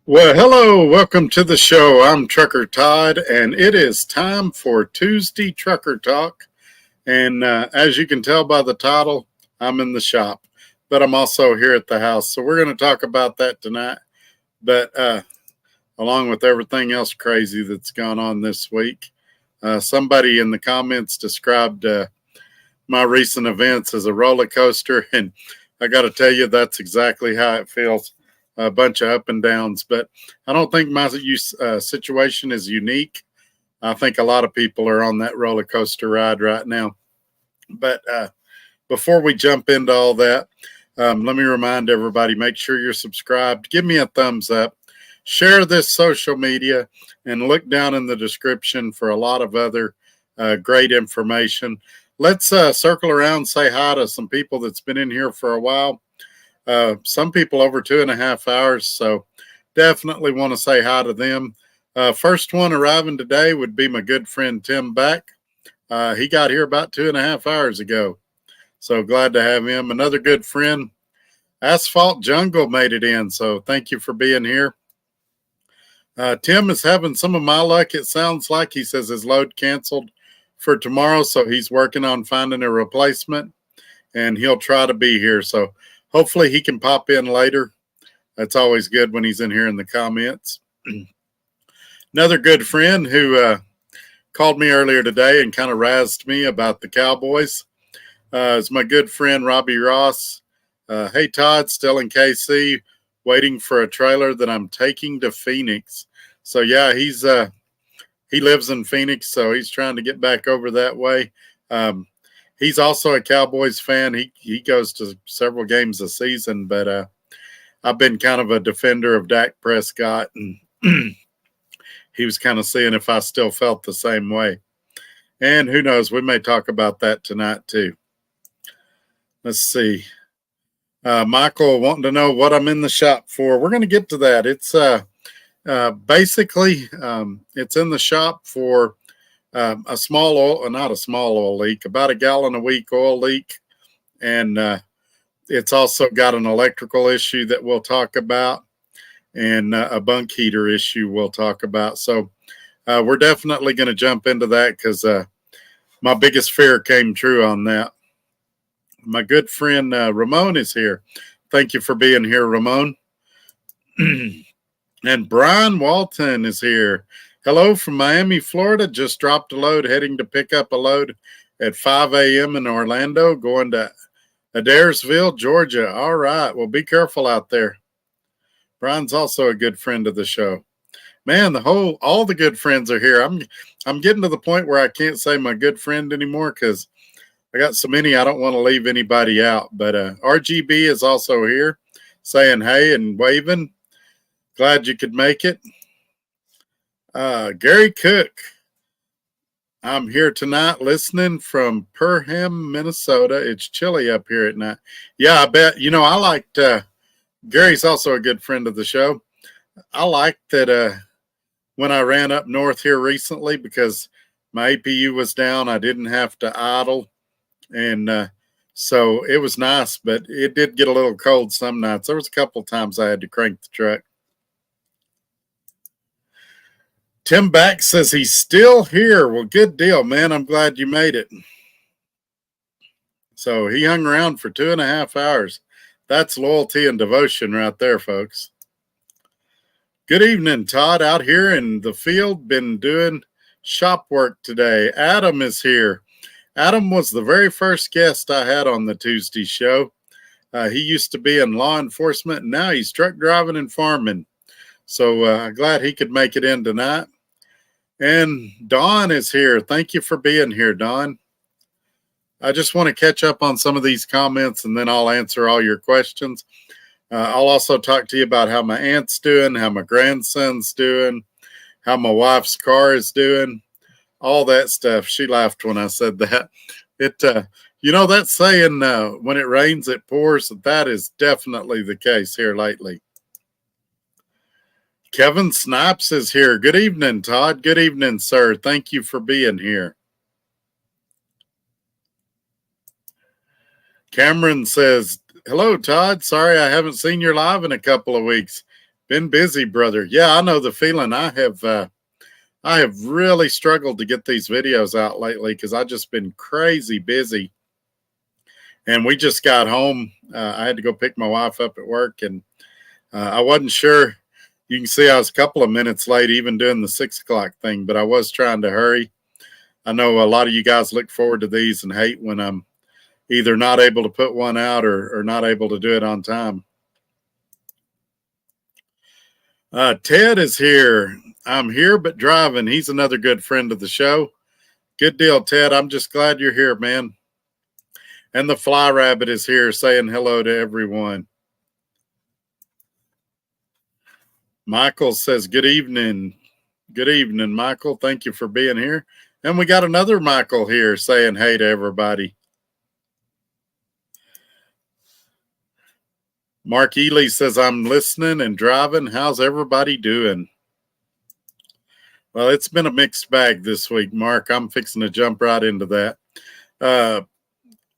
Well, hello, welcome to the show. I'm Trucker Todd, and it is time for Tuesday Trucker Talk. And as you can tell by the title, I'm in the shop, but I'm also here at the house. So we're going to talk about that tonight. But along with everything else crazy that's gone on this week, somebody in the comments described my recent events as a roller coaster. And I got to tell you, that's exactly how it feels. A bunch of up and downs, but I don't think my situation is unique. I think a lot of people are on that roller coaster ride right now. But before we jump into all that, let me remind everybody, make sure you're subscribed. Give me a thumbs up. Share this social media and look down in the description for a lot of other great information. Let's circle around, say hi to some people that's been in here for a while. Some people over 2.5 hours, so definitely want to say hi to them. First one arriving today would be my good friend Tim Back. He got here about 2.5 hours ago, so glad to have him. Another good friend, Asphalt Jungle, made it in, so thank you for being here. Tim is having some of my luck, it sounds like. He says his load canceled for tomorrow, so he's working on finding a replacement, and he'll try to be here. So hopefully he can pop in later. That's always good when he's in here in the comments. Another good friend who called me earlier today and kind of razzed me about the Cowboys is my good friend Robbie Ross. Hey, Todd, still in KC, waiting for a trailer that I'm taking to Phoenix. So, yeah, he lives in Phoenix, so he's trying to get back over that way. He's also a Cowboys fan. He goes to several games a season, but I've been kind of a defender of Dak Prescott, and he was kind of seeing if I still felt the same way. And who knows, we may talk about that tonight too. Let's see. Michael wanting to know what I'm in the shop for. We're going to get to that. It's basically it's in the shop for a small oil, not a small oil leak, about a gallon a week oil leak. And it's also got an electrical issue that we'll talk about, and a bunk heater issue we'll talk about. So we're definitely going to jump into that because my biggest fear came true on that. My good friend Ramon is here. Thank you for being here, Ramon. And Brian Walton is here. Hello from Miami, Florida. Just dropped a load, heading to pick up a load at 5 a.m. in Orlando, going to Adairsville, Georgia. All right. Well, be careful out there. Brian's also a good friend of the show. Man, all the good friends are here. I'm getting to the point where I can't say my good friend anymore because I got so many I don't want to leave anybody out. But RGB is also here saying hey and waving. Glad you could make it. Gary Cook. I'm here tonight listening from Perham, Minnesota. It's chilly up here at night. Yeah, I bet. I liked Gary's also a good friend of the show. I liked that when I ran up north here recently because my APU was down. I didn't have to idle. And so it was nice, but it did get a little cold some nights. There was a couple of times I had to crank the truck. Tim Back says he's still here. Well, good deal, man. I'm glad you made it. So he hung around for 2.5 hours. That's loyalty and devotion right there, folks. Good evening, Todd. Out here in the field, been doing shop work today. Adam is here. Adam was the very first guest I had on the Tuesday show. He used to be in law enforcement, and now he's truck driving and farming. So glad he could make it in tonight. And Don is here. Thank you for being here, Don. I just want to catch up on some of these comments, and then I'll answer all your questions. I'll also talk to you about how my aunt's doing, how my grandson's doing, how my wife's car is doing, all that stuff. She laughed when I said that. That saying, when it rains, it pours. That is definitely the case here lately. Kevin Snipes is here. Good evening, Todd. Good evening, sir. Thank you for being here. Cameron says, hello, Todd. Sorry I haven't seen your live in a couple of weeks. Been busy, brother. Yeah, I know the feeling. I have really struggled to get these videos out lately because I've just been crazy busy. And we just got home. I had to go pick my wife up at work, and I wasn't sure. You can see I was a couple of minutes late, even doing the 6 o'clock thing, but I was trying to hurry. I know a lot of you guys look forward to these and hate when I'm either not able to put one out or not able to do it on time. Ted is here. I'm here but driving. He's another good friend of the show. Good deal, Ted. I'm just glad you're here, man. And the Fly Rabbit is here saying hello to everyone. Michael says, good evening. Good evening, Michael. Thank you for being here. And we got another Michael here saying hey to everybody. Mark Ely says, I'm listening and driving. How's everybody doing? Well, it's been a mixed bag this week, Mark. I'm fixing to jump right into that.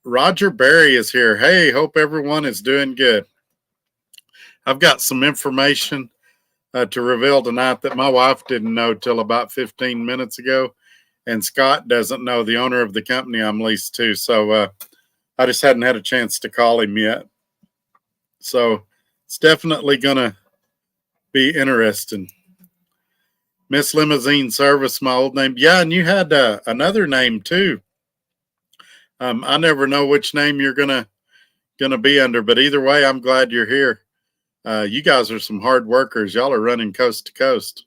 Roger Berry is here. Hey, hope everyone is doing good. I've got some information to reveal tonight that my wife didn't know till about 15 minutes ago. And Scott doesn't know, the owner of the company I'm leased to. So I just hadn't had a chance to call him yet. So it's definitely going to be interesting. Miss Limousine Service, my old name. Yeah, and you had another name too. I never know which name you're gonna be under, but either way, I'm glad you're here. You guys are some hard workers. Y'all are running coast to coast.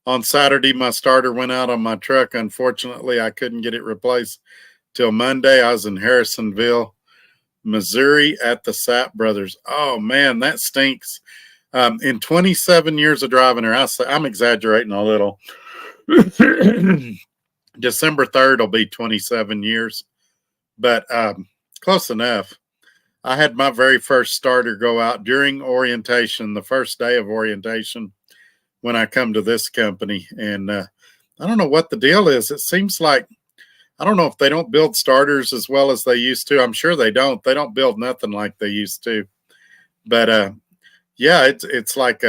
On Saturday, my starter went out on my truck. Unfortunately, I couldn't get it replaced till Monday. I was in Harrisonville, Missouri at the Sapp Brothers. Oh, man, that stinks. In 27 years of driving here, I'm exaggerating a little. December 3rd will be 27 years, but close enough. I had my very first starter go out during orientation, the first day of orientation, when I come to this company. And I don't know what the deal is. It seems like, I don't know if they don't build starters as well as they used to. I'm sure they don't. They don't build nothing like they used to. But yeah, it's like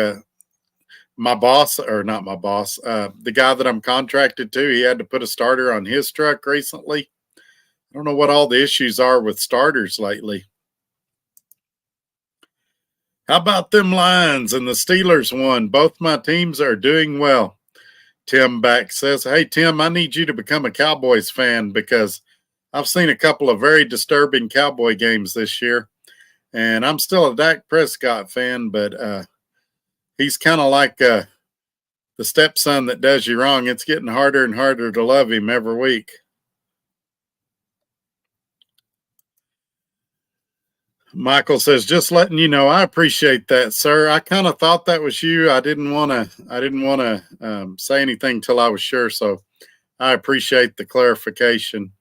my boss, or not my boss, the guy that I'm contracted to, he had to put a starter on his truck recently. I don't know what all the issues are with starters lately. How about them Lions and the Steelers won? Both my teams are doing well. Tim back says, hey, Tim, I need you to become a Cowboys fan because I've seen a couple of very disturbing Cowboy games this year. And I'm still a Dak Prescott fan, but he's kind of like the stepson that does you wrong. It's getting harder and harder to love him every week. Michael says, just letting you know, I appreciate that, sir. I kind of thought that was you. I didn't want to say anything till I was sure. So I appreciate the clarification.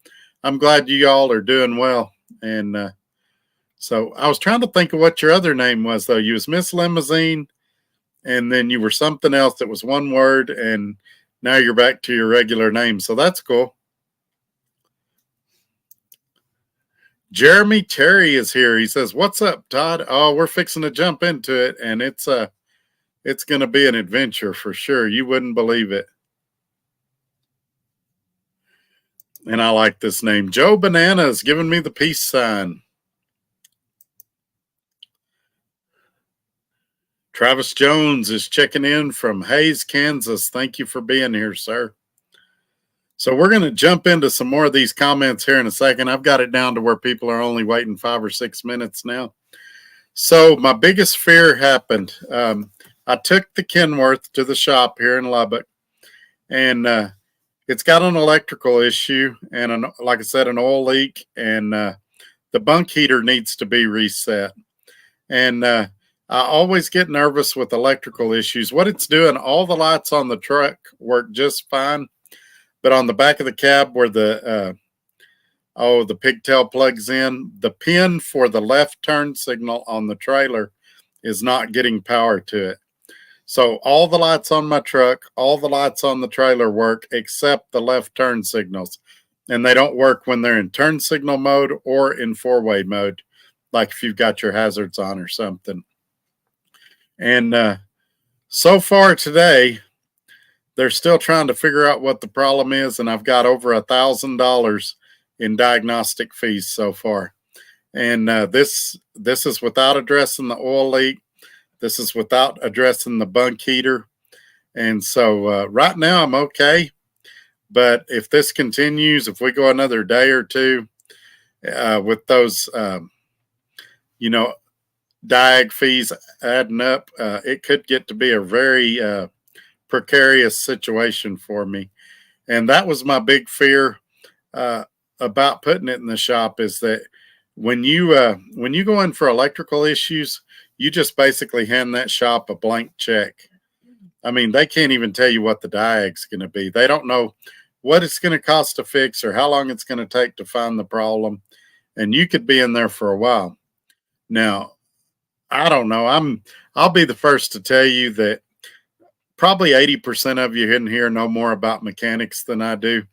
I'm glad you all are doing well. And so I was trying to think of what your other name was, though. You was Miss Limousine, and then you were something else that was one word, and now you're back to your regular name. So that's cool. Jeremy Terry is here. He says, what's up, Todd? Oh, we're fixing to jump into it, and it's going to be an adventure for sure. You wouldn't believe it. And I like this name. Joe Banana is giving me the peace sign. Travis Jones is checking in from Hayes, Kansas. Thank you for being here, sir. So we're going to jump into some more of these comments here in a second. I've got it down to where people are only waiting 5 or 6 minutes now. So my biggest fear happened. I took the Kenworth to the shop here in Lubbock, and it's got an electrical issue and, like I said, an oil leak, and the bunk heater needs to be reset. And I always get nervous with electrical issues. What it's doing, all the lights on the truck work just fine. But on the back of the cab where the pigtail plugs in, the pin for the left turn signal on the trailer is not getting power to it. So all the lights on my truck, all the lights on the trailer work except the left turn signals. and they don't work when they're in turn signal mode or in four-way mode, like if you've got your hazards on or something. And so far today, they're still trying to figure out what the problem is, and I've got over $1,000 in diagnostic fees so far. And this is without addressing the oil leak. This is without addressing the bunk heater. And so right now I'm okay. But if this continues, if we go another day or two with those, diag fees adding up, it could get to be a very precarious situation for me. And that was my big fear about putting it in the shop, is that when you go in for electrical issues, you just basically hand that shop a blank check. I mean, they can't even tell you what the diag's going to be. They don't know what it's going to cost to fix or how long it's going to take to find the problem. And you could be in there for a while. Now, I don't know. I'll be the first to tell you that probably 80% of you in here know more about mechanics than I do.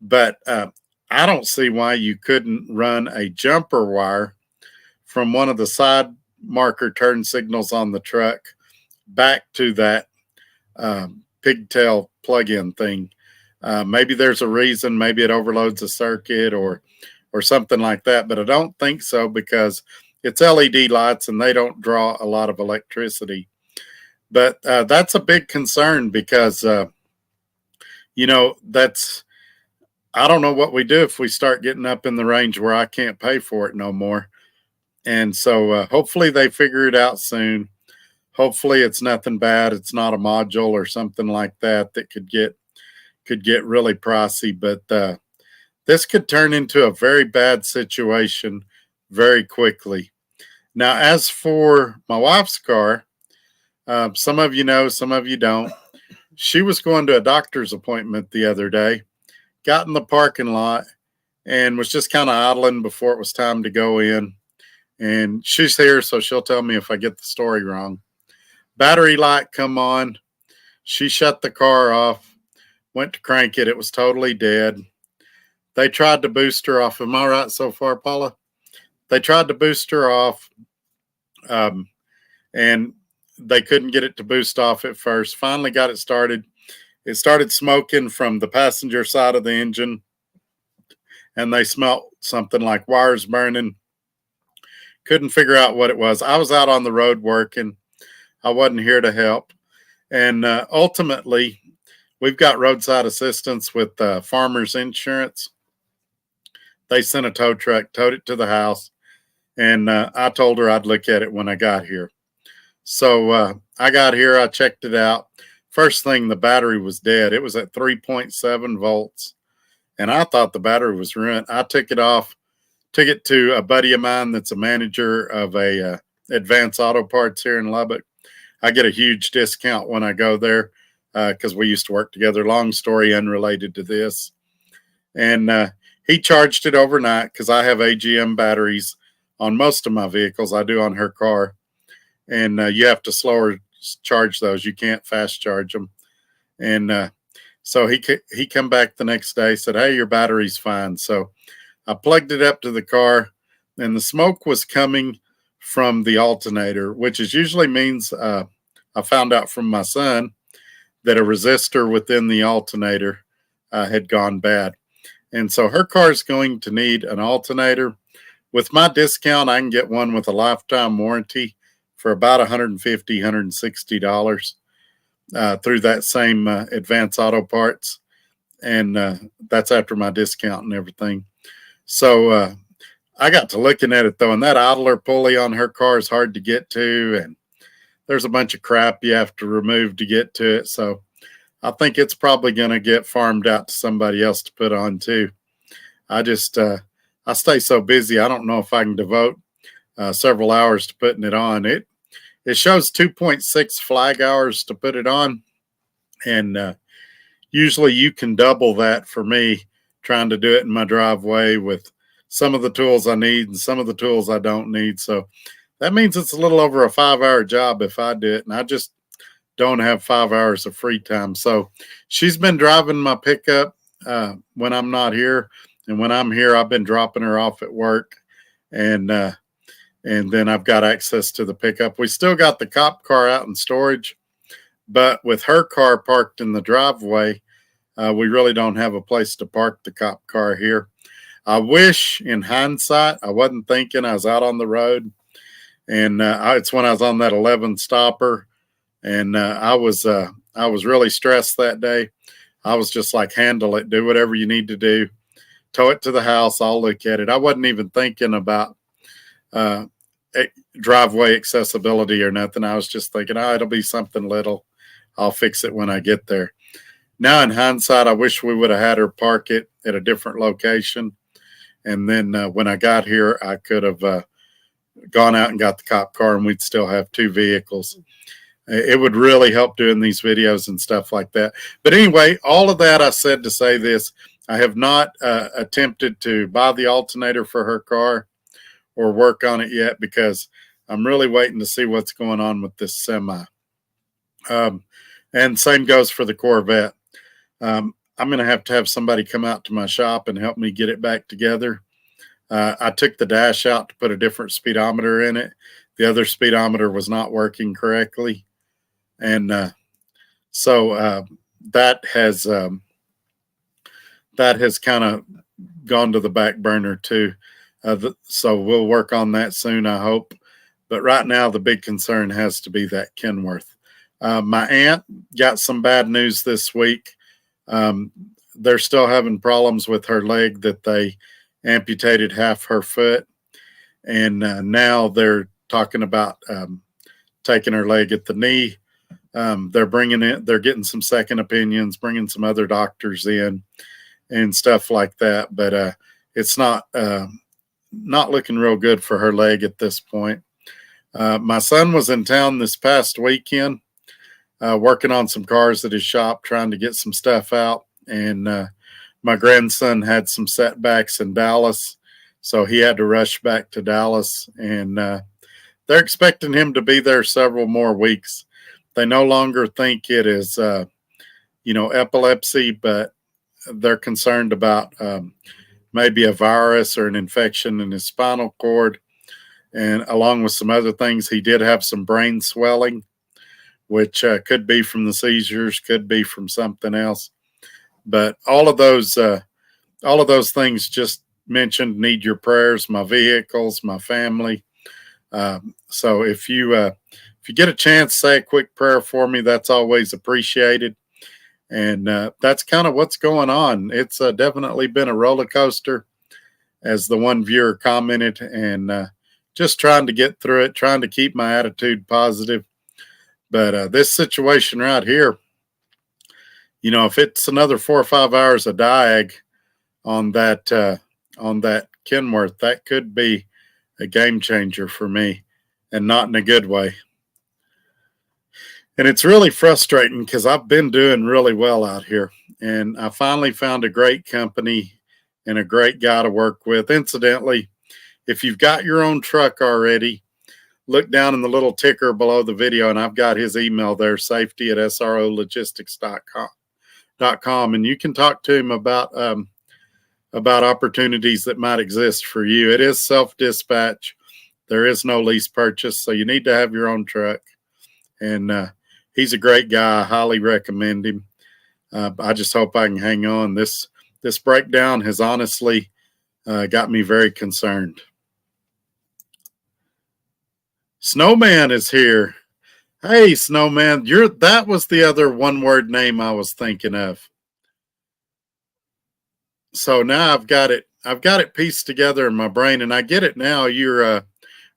But I don't see why you couldn't run a jumper wire from one of the side marker turn signals on the truck back to that pigtail plug-in thing. Maybe there's a reason. Maybe it overloads a circuit or something like that. But I don't think so, because it's LED lights and they don't draw a lot of electricity. But that's a big concern, because that's, I don't know what we do if we start getting up in the range where I can't pay for it no more. And so hopefully they figure it out soon. Hopefully it's nothing bad. It's not a module or something like that could get really pricey. But this could turn into a very bad situation very quickly. Now, as for my wife's car, some of you know, some of you don't. She was going to a doctor's appointment the other day, got in the parking lot, and was just kind of idling before it was time to go in. And she's here, so she'll tell me if I get the story wrong. Battery light come on. She shut the car off, went to crank it. It was totally dead. They tried to boost her off. Am I right so far, Paula? They tried to boost her off, and they couldn't get it to boost off at first. Finally got it started. It started smoking from the passenger side of the engine, and they smelt something like wires burning. Couldn't figure out what it was. I was out on the road working. I wasn't here to help. And ultimately, we've got roadside assistance with Farmers Insurance. They sent a tow truck, towed it to the house, and I told her I'd look at it when I got here. So I got here, I checked it out. First thing, the battery was dead. It was at 3.7 volts, and I thought the battery was ruined. I took it off, took it to a buddy of mine that's a manager of a Advanced Auto Parts here in Lubbock. I get a huge discount when I go there because we used to work together. Long story unrelated to this. And he charged it overnight because I have AGM batteries on most of my vehicles. I do on her car. And you have to slower charge those. You can't fast charge them. And so he come back the next day, said, "Hey, your battery's fine." So I plugged it up to the car, and the smoke was coming from the alternator, which is usually means I found out from my son that a resistor within the alternator had gone bad. And so her car is going to need an alternator. With my discount, I can get one with a lifetime warranty for about $150, $160 through that same Advanced Auto Parts. And that's after my discount and everything. So I got to looking at it, though, and that idler pulley on her car is hard to get to, and there's a bunch of crap you have to remove to get to it. So I think it's probably going to get farmed out to somebody else to put on, too. I stay so busy, I don't know if I can devote several hours to putting it on. It shows 2.6 flag hours to put it on, and usually you can double that for me trying to do it in my driveway with some of the tools I need and some of the tools I don't need. So that means it's a little over a 5-hour job if I do it, and I just don't have 5 hours of free time. So she's been driving my pickup when I'm not here. And when I'm here, I've been dropping her off at work. And then I've got access to the pickup. We still got the cop car out in storage, but with her car parked in the driveway, we really don't have a place to park the cop car here. I wish, in hindsight, I wasn't thinking. I was out on the road, and it's when I was on that 11 stopper, and I was really stressed that day. I was just like, handle it, do whatever you need to do, tow it to the house. I'll look at it. I wasn't even thinking about driveway accessibility or nothing. I was just thinking, oh, it'll be something little. I'll fix it when I get there. Now, in hindsight, I wish we would have had her park it at a different location. And then when I got here, I could have gone out and got the cop car, and we'd still have two vehicles. It would really help doing these videos and stuff like that. But anyway, all of that I said to say this. I have not attempted to buy the alternator for her car or work on it yet, because I'm really waiting to see what's going on with this semi. And same goes for the Corvette. I'm going to have somebody come out to my shop and help me get it back together. I took the dash out to put a different speedometer in it. The other speedometer was not working correctly. And so that has kind of gone to the back burner too. So we'll work on that soon, I hope. But right now, the big concern has to be that Kenworth. My aunt got some bad news this week. They're still having problems with her leg, that they amputated half her foot. And now they're talking about taking her leg at the knee. They're getting some second opinions, bringing some other doctors in and stuff like that. But it's not looking real good for her leg at this point. My son was in town this past weekend, working on some cars at his shop, trying to get some stuff out. And my grandson had some setbacks in Dallas, so he had to rush back to Dallas. And they're expecting him to be there several more weeks. They no longer think it is, epilepsy, but they're concerned about maybe a virus or an infection in his spinal cord. And along with some other things, he did have some brain swelling, which could be from the seizures, could be from something else. But all of those things just mentioned need your prayers. My vehicles, my family. So if you get a chance, say a quick prayer for me. That's always appreciated. And that's kind of what's going on. It's definitely been a roller coaster, as the one viewer commented, and just trying to get through it, trying to keep my attitude positive. But this situation right here, if it's another 4 or 5 hours of diag on that Kenworth, that could be a game changer for me, and not in a good way. And it's really frustrating, because I've been doing really well out here, and I finally found a great company and a great guy to work with. Incidentally, if you've got your own truck already, look down in the little ticker below the video, and I've got his email there, safety@srologistics.com, and you can talk to him about opportunities that might exist for you. It is self-dispatch. There is no lease purchase, so you need to have your own truck. And he's a great guy. I highly recommend him. I just hope I can hang on. This breakdown has honestly got me very concerned. Snowman is here. Hey, Snowman, that was the other one-word name I was thinking of. So now I've got it pieced together in my brain, and I get it now. You're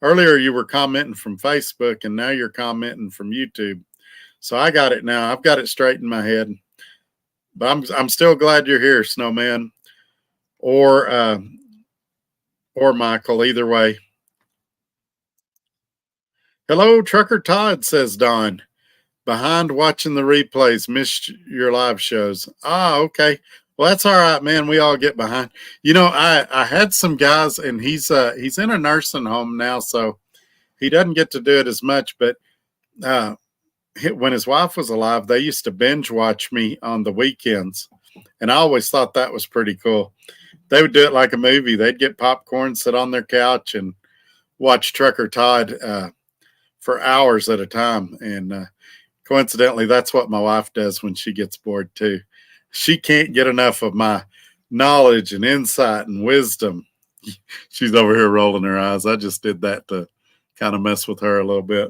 earlier you were commenting from Facebook, and now you're commenting from YouTube. So I got it now. I've got it straight in my head. But I'm still glad you're here, Snowman, or Michael. Either way. Hello, Trucker Todd, says Don. Behind watching the replays, missed your live shows. Ah, okay. Well, that's all right, man. We all get behind. I had some guys, and he's in a nursing home now, so he doesn't get to do it as much. But when his wife was alive, they used to binge watch me on the weekends. And I always thought that was pretty cool. They would do it like a movie. They'd get popcorn, sit on their couch, and watch Trucker Todd for hours at a time. And coincidentally, that's what my wife does when she gets bored too. She can't get enough of my knowledge and insight and wisdom. She's over here rolling her eyes. I just did that to kind of mess with her a little bit.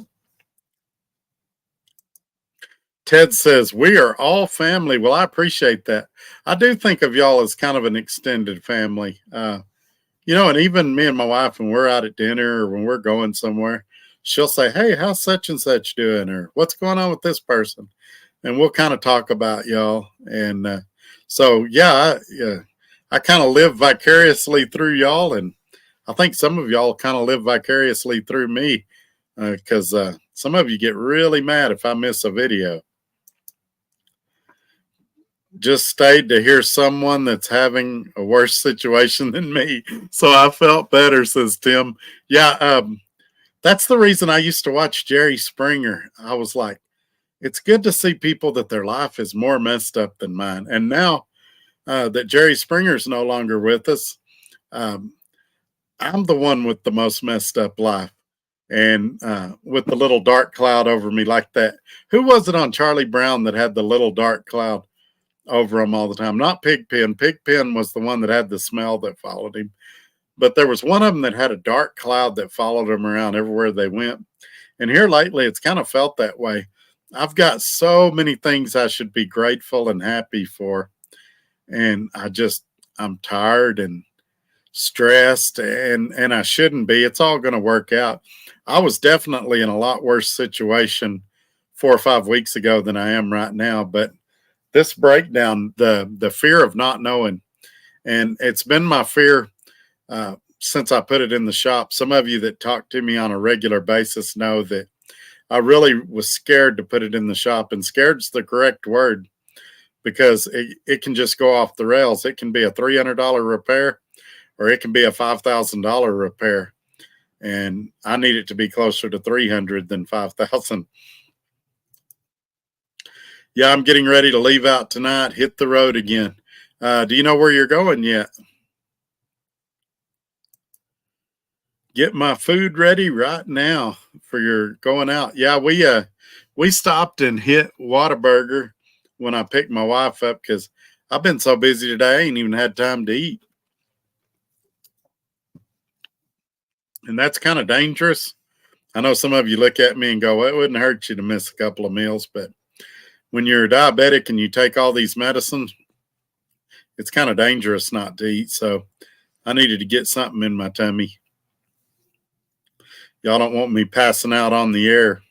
Ted says, we are all family. Well, I appreciate that. I do think of y'all as kind of an extended family. And even me and my wife, when we're out at dinner or when we're going somewhere, she'll say, hey, how's such and such doing? Or what's going on with this person? And we'll kind of talk about y'all. And I kind of live vicariously through y'all. And I think some of y'all kind of live vicariously through me because some of you get really mad if I miss a video. Just stayed to hear someone that's having a worse situation than me. So I felt better, says Tim. Yeah, that's the reason I used to watch Jerry Springer. I was like, it's good to see people that their life is more messed up than mine. And now that Jerry Springer's no longer with us, I'm the one with the most messed up life. And with the little dark cloud over me like that. Who was it on Charlie Brown that had the little dark cloud over him all the time? Not Pigpen. Pigpen was the one that had the smell that followed him. But there was one of them that had a dark cloud that followed them around everywhere they went. And here lately, it's kind of felt that way. I've got so many things I should be grateful and happy for. And I'm tired and stressed and I shouldn't be. It's all going to work out. I was definitely in a lot worse situation 4 or 5 weeks ago than I am right now. But this breakdown, the fear of not knowing, and it's been my fear since I put it in the shop. Some of you that talk to me on a regular basis know that I really was scared to put it in the shop, and scared's the correct word because it can just go off the rails. It can be a $300 repair or it can be a $5,000 repair. And I need it to be closer to 300 than 5,000. Yeah, I'm getting ready to leave out tonight, hit the road again. Do you know where you're going yet? Get my food ready right now for your going out. Yeah, we stopped and hit Whataburger when I picked my wife up because I've been so busy today, I ain't even had time to eat. And that's kind of dangerous. I know some of you look at me and go, well, it wouldn't hurt you to miss a couple of meals, but when you're diabetic and you take all these medicines, it's kind of dangerous not to eat. So I needed to get something in my tummy. Y'all don't want me passing out on the air.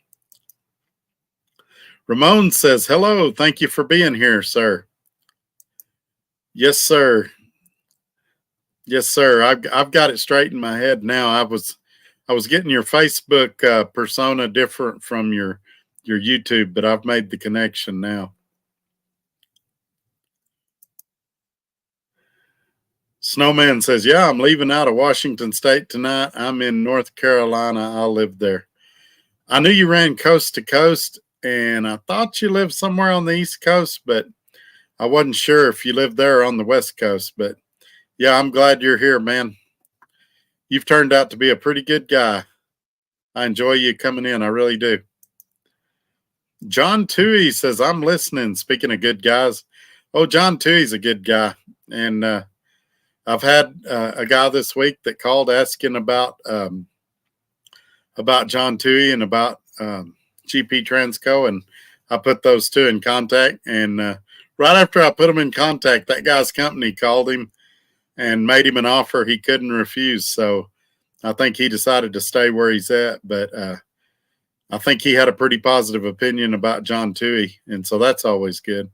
Ramon says, hello, thank you for being here, sir. Yes, sir. Yes, sir. I've got it straight in my head now. I was getting your Facebook persona different from your YouTube, but I've made the connection now. Snowman says, yeah, I'm leaving out of Washington State tonight. I'm in North Carolina. I'll live there. I knew you ran coast to coast, and I thought you lived somewhere on the East Coast, but I wasn't sure if you lived there or on the West Coast. But yeah, I'm glad you're here, man. You've turned out to be a pretty good guy. I enjoy you coming in. I really do. John Toohey says, I'm listening. Speaking of good guys. Oh, John Toohey's a good guy. And I've had a guy this week that called asking about John Toohey and about GP Transco. And I put those two in contact. And right after I put them in contact, that guy's company called him and made him an offer he couldn't refuse. So I think he decided to stay where he's at. But I think he had a pretty positive opinion about John Toohey. And so that's always good.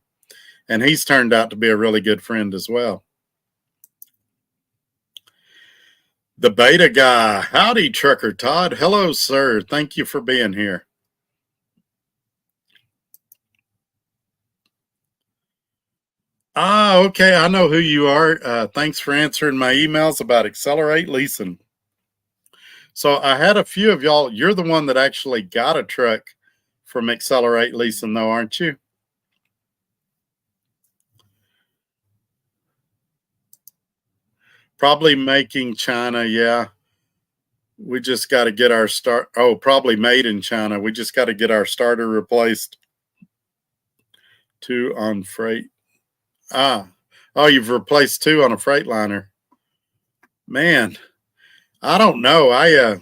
And he's turned out to be a really good friend as well. The beta guy. Howdy, Trucker Todd. Hello, sir. Thank you for being here. Okay. I know who you are. Thanks for answering my emails about Accelerate Leasing. So I had a few of y'all. You're the one that actually got a truck from Accelerate Leasing, though, aren't you? Probably making China, yeah. We just got to get our start. Oh, probably made in China. We just got to get our starter replaced. 2 on freight. Ah, oh, you've replaced 2 on a Freightliner. Man, I don't know. I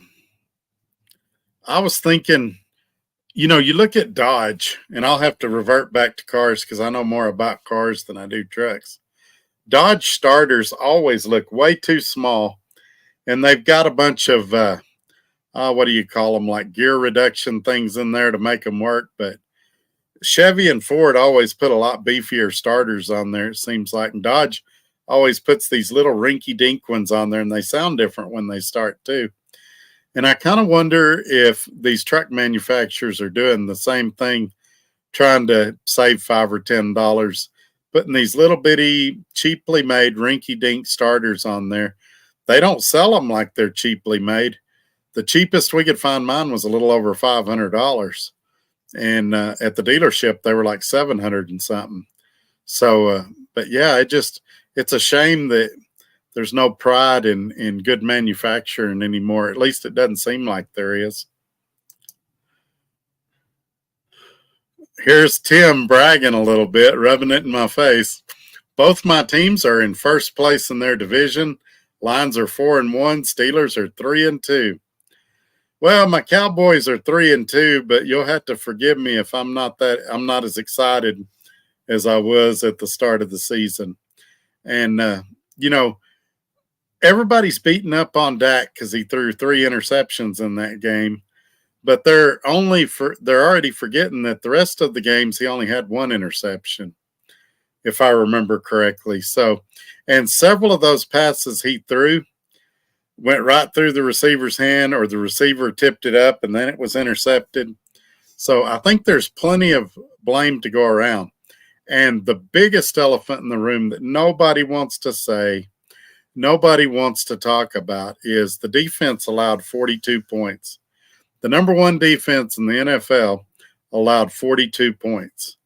was thinking, you look at Dodge, and I'll have to revert back to cars because I know more about cars than I do trucks. Dodge starters always look way too small, and they've got a bunch of what do you call them, like gear reduction things in there to make them work. But Chevy and Ford always put a lot beefier starters on there, it seems like. And Dodge always puts these little rinky dink ones on there, and they sound different when they start too. And I kind of wonder if these truck manufacturers are doing the same thing, trying to save $5 or $10, putting these little bitty, cheaply made rinky dink starters on there. They don't sell them like they're cheaply made. The cheapest we could find mine was a little over $500. And at the dealership, they were like 700 and something. So, but yeah, it's a shame that there's no pride in good manufacturing anymore. At least it doesn't seem like there is. Here's Tim bragging a little bit, rubbing it in my face. Both my teams are in first place in their division. Lions are 4-1. Steelers are 3-2. Well, my Cowboys are 3-2, but you'll have to forgive me if I'm not as excited as I was at the start of the season. And everybody's beating up on Dak because he threw 3 interceptions in that game, but they're already forgetting that the rest of the games he only had 1 interception, if I remember correctly. So, and several of those passes he threw went right through the receiver's hand, or the receiver tipped it up and then it was intercepted. So I think there's plenty of blame to go around. And the biggest elephant in the room that nobody wants to say, nobody wants to talk about, is the defense allowed 42 points. The number 1 defense in the NFL allowed 42 points.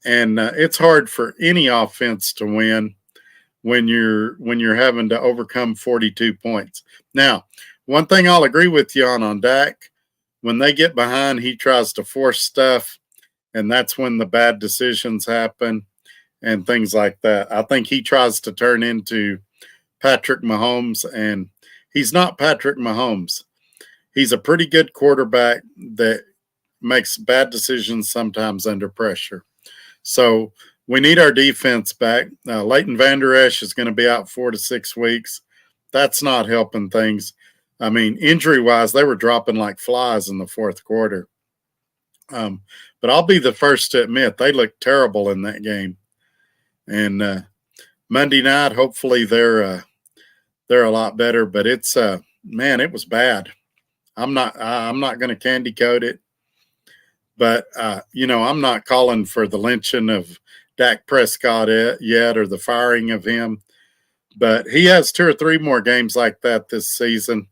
And it's hard for any offense to win when you're having to overcome 42 points. Now, one thing I'll agree with you on Dak, when they get behind, he tries to force stuff, and that's when the bad decisions happen and things like that. I think he tries to turn into Patrick Mahomes, and he's not Patrick Mahomes. He's a pretty good quarterback that makes bad decisions sometimes under pressure. So we need our defense back. Leighton Vander Esch is going to be out 4 to 6 weeks. That's not helping things. I mean, injury-wise, they were dropping like flies in the fourth quarter. But I'll be the first to admit they looked terrible in that game. And Monday night, hopefully they're a lot better. But it's man, it was bad. I'm not going to candy coat it. But I'm not calling for the lynching of Dak Prescott yet, or the firing of him. But he has 2 or 3 more games like that this season,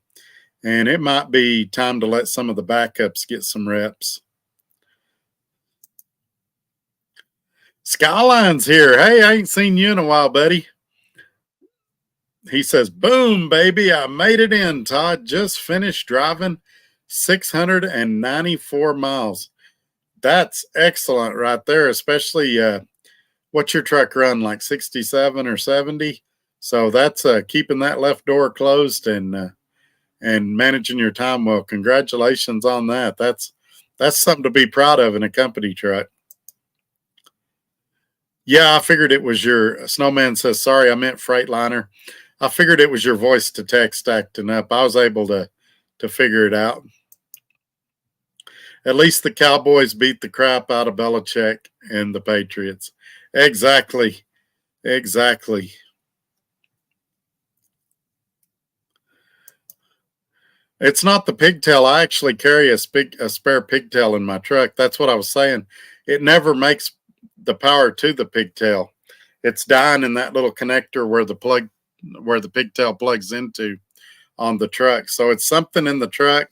and it might be time to let some of the backups get some reps. Skyline's here. Hey, I ain't seen you in a while, buddy. He says, boom, baby, I made it in, Todd. Just finished driving 694 miles. That's excellent right there, especially what's your truck run, like 67 or 70? So that's keeping that left door closed and managing your time well. Congratulations on that. That's something to be proud of in a company truck. Yeah, I figured it was your Snowman says, sorry, I meant Freightliner. I figured it was your voice to text acting up. I was able to figure it out. At least the Cowboys beat the crap out of Belichick and the Patriots. Exactly. It's not the pigtail. I actually carry a spare pigtail in my truck. That's what I was saying. It never makes the power to the pigtail. It's dying in that little connector where the pigtail plugs into on the truck. So it's something in the truck.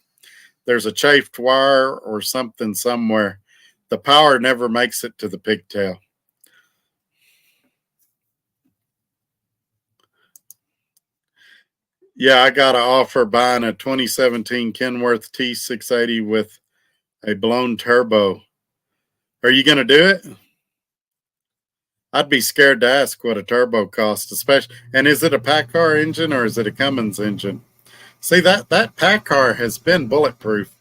There's a chafed wire or something somewhere. The power never makes it to the pigtail. Yeah, I got an offer buying a 2017 Kenworth T680 with a blown turbo. Are you going to do it? I'd be scared to ask what a turbo costs, especially. And is it a Packard engine or is it a Cummins engine? See, that Packard has been bulletproof,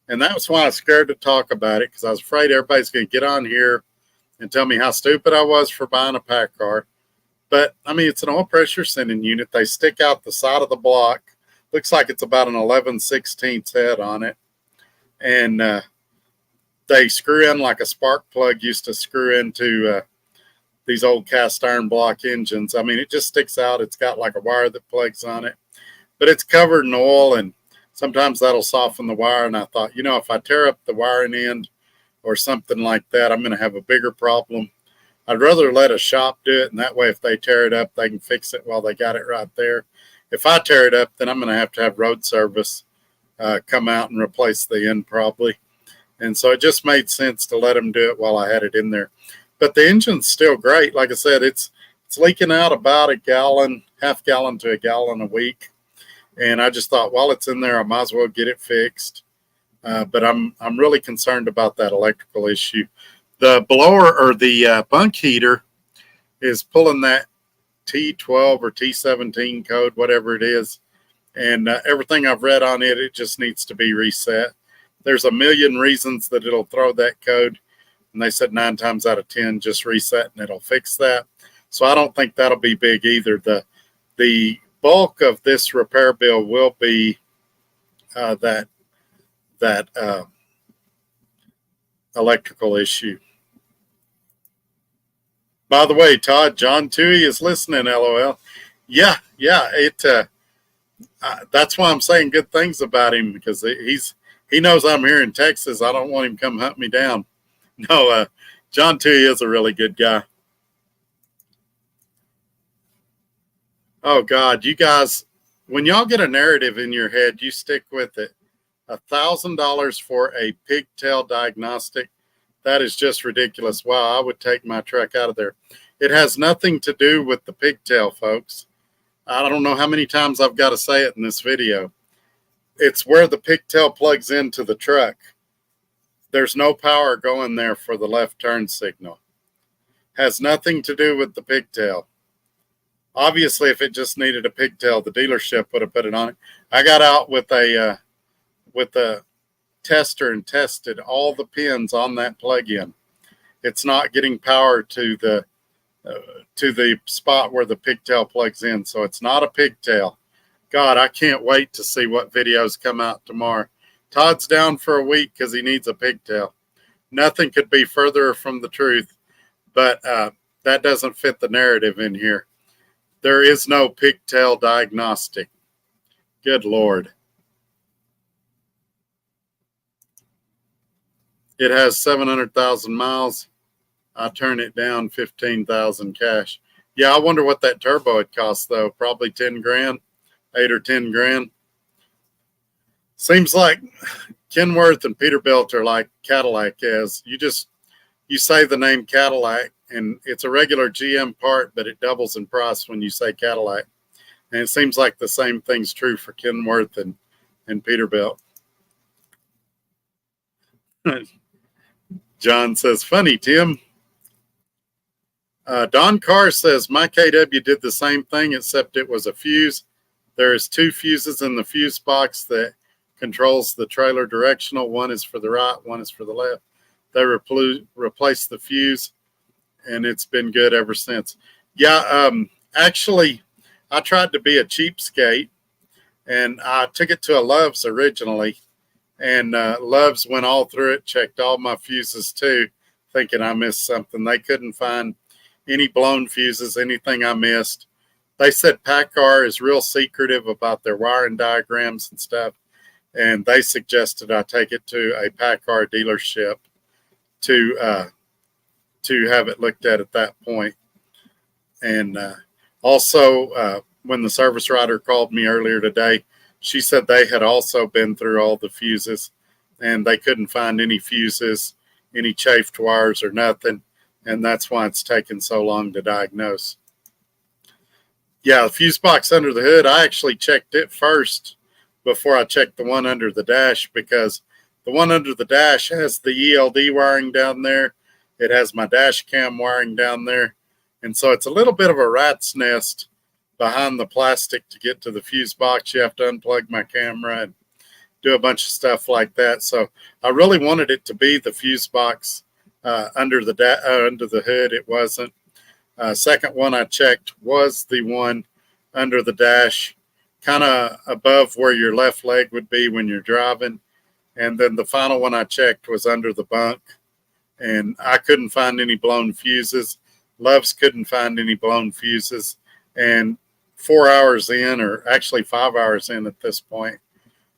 and that was why I was scared to talk about it, because I was afraid everybody's going to get on here and tell me how stupid I was for buying a Packard. But I mean, it's an oil pressure sending unit. They stick out the side of the block. Looks like it's about an 11/16 head on it, and they screw in like a spark plug used to screw into these old cast iron block engines. I mean, it just sticks out. It's got like a wire that plugs on it, but it's covered in oil, and sometimes that'll soften the wire. And I thought, if I tear up the wiring end or something like that, I'm going to have a bigger problem. I'd rather let a shop do it, and that way if they tear it up, they can fix it while they got it right there. If I tear it up, then I'm going to have road service come out and replace the end probably. And so it just made sense to let them do it while I had it in there. But the engine's still great. Like I said, it's leaking out about a gallon, half gallon to a gallon a week. And I just thought, while it's in there, I might as well get it fixed. But I'm really concerned about that electrical issue. The blower or the bunk heater is pulling that T12 or T17 code, whatever it is. And everything I've read on it, it just needs to be reset. There's a million reasons that it'll throw that code. And they said 9 times out of 10, just reset and it'll fix that. So I don't think that'll be big either. The bulk of this repair bill will be that electrical issue. By the way, Todd, John Toohey is listening, LOL. Yeah, that's why I'm saying good things about him, because he knows I'm here in Texas. I don't want him to come hunt me down. No, John Toohey is a really good guy. Oh, God, you guys, when y'all get a narrative in your head, you stick with it. $1,000 for a pigtail diagnostic. That is just ridiculous. Wow, I would take my truck out of there. It has nothing to do with the pigtail, folks. I don't know how many times I've got to say it in this video. It's where the pigtail plugs into the truck. There's no power going there for the left turn signal. Has nothing to do with the pigtail. Obviously, if it just needed a pigtail, the dealership would have put it on it. I got out with a tester and tested all the pins on that plug-in. It's not getting power to the spot where the pigtail plugs in, so it's not a pigtail. God, I can't wait to see what videos come out tomorrow. Todd's down for a week because he needs a pigtail. Nothing could be further from the truth, but that doesn't fit the narrative in here. There is no pigtail diagnostic. Good Lord. It has 700,000 miles. I turn it down 15,000 cash. Yeah, I wonder what that turbo would cost though. Probably 10 grand, 8 or 10 grand. Seems like Kenworth and Peterbilt are like Cadillac is. You say the name Cadillac, and it's a regular GM part, but it doubles in price when you say Cadillac. And it seems like the same thing's true for Kenworth and Peterbilt. John says, funny, Tim. Don Carr says, my KW did the same thing, except it was a fuse. There's 2 fuses in the fuse box that controls the trailer directional. One is for the right, one is for the left. They replaced the fuse, and it's been good ever since. Yeah, actually, I tried to be a cheapskate, and I took it to a Love's originally, and Love's went all through it, checked all my fuses too, thinking I missed something. They couldn't find any blown fuses, anything I missed. They said Packard is real secretive about their wiring diagrams and stuff, and they suggested I take it to a Packard dealership to have it looked at that point. And also, when the service writer called me earlier today, she said they had also been through all the fuses, and they couldn't find any fuses, any chafed wires or nothing, and that's why it's taken so long to diagnose. Yeah, the fuse box under the hood, I actually checked it first before I checked the one under the dash, because the one under the dash has the ELD wiring down there. It has my dash cam wiring down there. And so it's a little bit of a rat's nest behind the plastic to get to the fuse box. You have to unplug my camera and do a bunch of stuff like that. So I really wanted it to be the fuse box under the hood. It wasn't. Second one I checked was the one under the dash, kind of above where your left leg would be when you're driving. And then the final one I checked was under the bunk, and I couldn't find any blown fuses. Loves couldn't find any blown fuses. And 4 hours in, or actually 5 hours in at this point,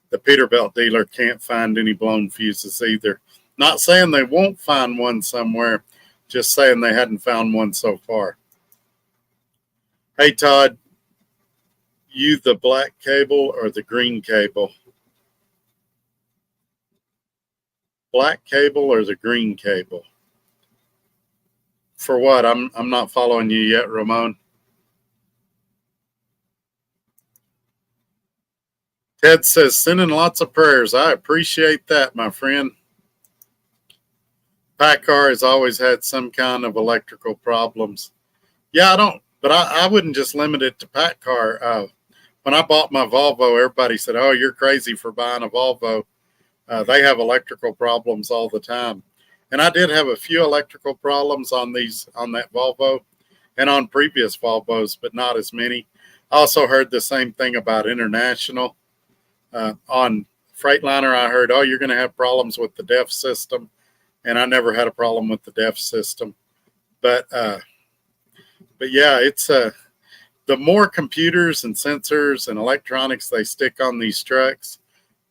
the Peterbilt dealer can't find any blown fuses either. Not saying they won't find one somewhere, just saying they hadn't found one so far. Hey, Todd, you the black cable or the green cable? Black cable or the green cable? For what? I'm not following you yet, Ramon. Ted says, sending lots of prayers. I appreciate that, my friend. PACCAR has always had some kind of electrical problems. Yeah, but I wouldn't just limit it to PACCAR. When I bought my Volvo, everybody said, oh, you're crazy for buying a Volvo. They have electrical problems all the time. And I did have a few electrical problems on that Volvo and on previous Volvos, but not as many. I also heard the same thing about International. On Freightliner, I heard, oh, you're going to have problems with the DEF system. And I never had a problem with the DEF system. But yeah, it's the more computers and sensors and electronics they stick on these trucks,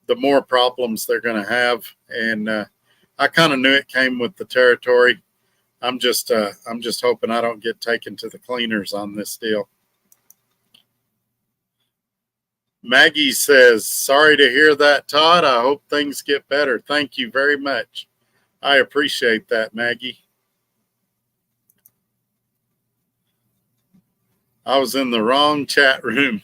the more problems they're going to have. And I kind of knew it came with the territory. I'm just hoping I don't get taken to the cleaners on this deal. Maggie says, sorry to hear that, Todd. I hope things get better. Thank you very much. I appreciate that, Maggie. I was in the wrong chat room.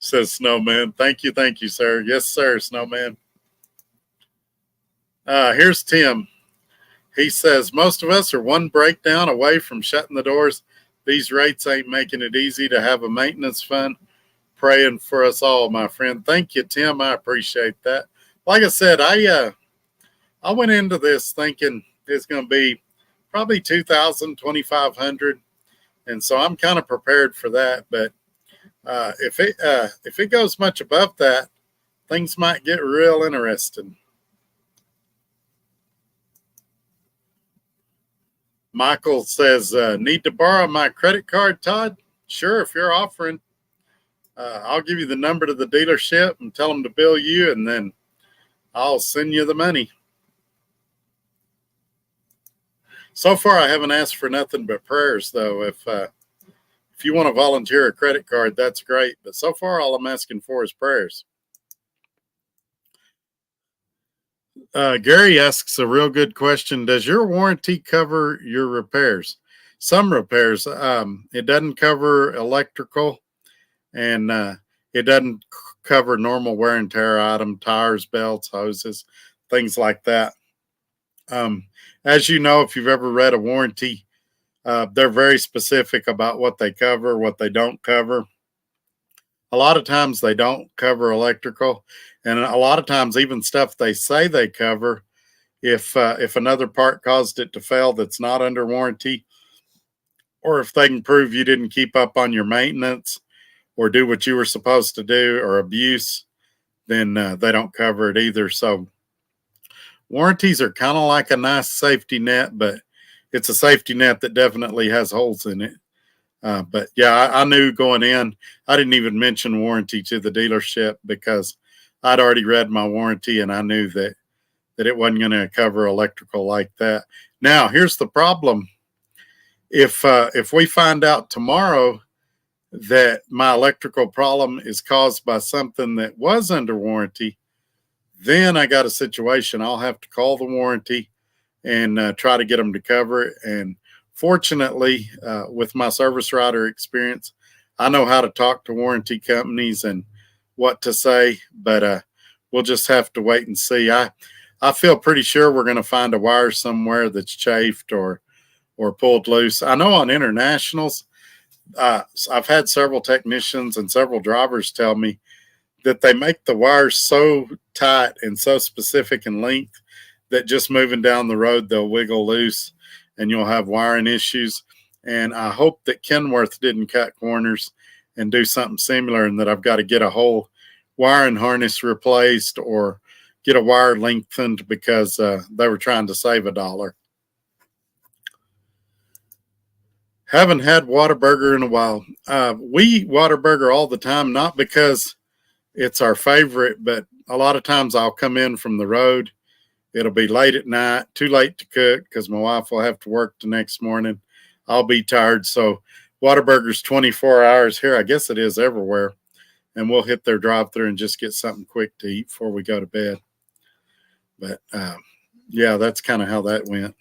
Says Snowman. Thank you, sir. Yes, sir, Snowman. Here's Tim. He says, most of us are one breakdown away from shutting the doors. These rates ain't making it easy to have a maintenance fund. Praying for us all, my friend. Thank you, Tim. I appreciate that. Like I said, I went into this thinking it's going to be probably 2,000, 2,500, and so I'm kind of prepared for that. But if it goes much above that, things might get real interesting. Michael says, need to borrow my credit card, Todd? Sure, if you're offering. I'll give you the number to the dealership and tell them to bill you, and then I'll send you the money. So far, I haven't asked for nothing but prayers, though. If you want to volunteer a credit card, that's great. But so far, all I'm asking for is prayers. Gary asks a real good question. Does your warranty cover your repairs? Some repairs. It doesn't cover electrical, and it doesn't cover normal wear and tear item, tires, belts, hoses, things like that. As you know, if you've ever read a warranty, they're very specific about what they cover, what they don't cover. A lot of times they don't cover electrical, and a lot of times even stuff they say they cover, if another part caused it to fail that's not under warranty, or if they can prove you didn't keep up on your maintenance or do what you were supposed to do, or abuse, then they don't cover it either. So warranties are kind of like a nice safety net, but it's a safety net that definitely has holes in it. But yeah, I knew going in, I didn't even mention warranty to the dealership because I'd already read my warranty and I knew that it wasn't going to cover electrical like that. Now, here's the problem. If we find out tomorrow that my electrical problem is caused by something that was under warranty, then I got a situation. I'll have to call the warranty and try to get them to cover it. And fortunately, with my service writer experience, I know how to talk to warranty companies and what to say, but we'll just have to wait and see. I feel pretty sure we're going to find a wire somewhere that's chafed or pulled loose. I know on internationals, I've had several technicians and several drivers tell me that they make the wires so tight and so specific in length that just moving down the road, they'll wiggle loose and you'll have wiring issues. And I hope that Kenworth didn't cut corners and do something similar, and that I've got to get a whole wiring harness replaced or get a wire lengthened because they were trying to save $1. Haven't had Whataburger in a while. We eat Whataburger all the time, not because it's our favorite, but a lot of times I'll come in from the road. It'll be late at night, too late to cook because my wife will have to work the next morning. I'll be tired. So Whataburger's 24 hours here. I guess it is everywhere. And we'll hit their drive-thru and just get something quick to eat before we go to bed. But yeah, that's kind of how that went.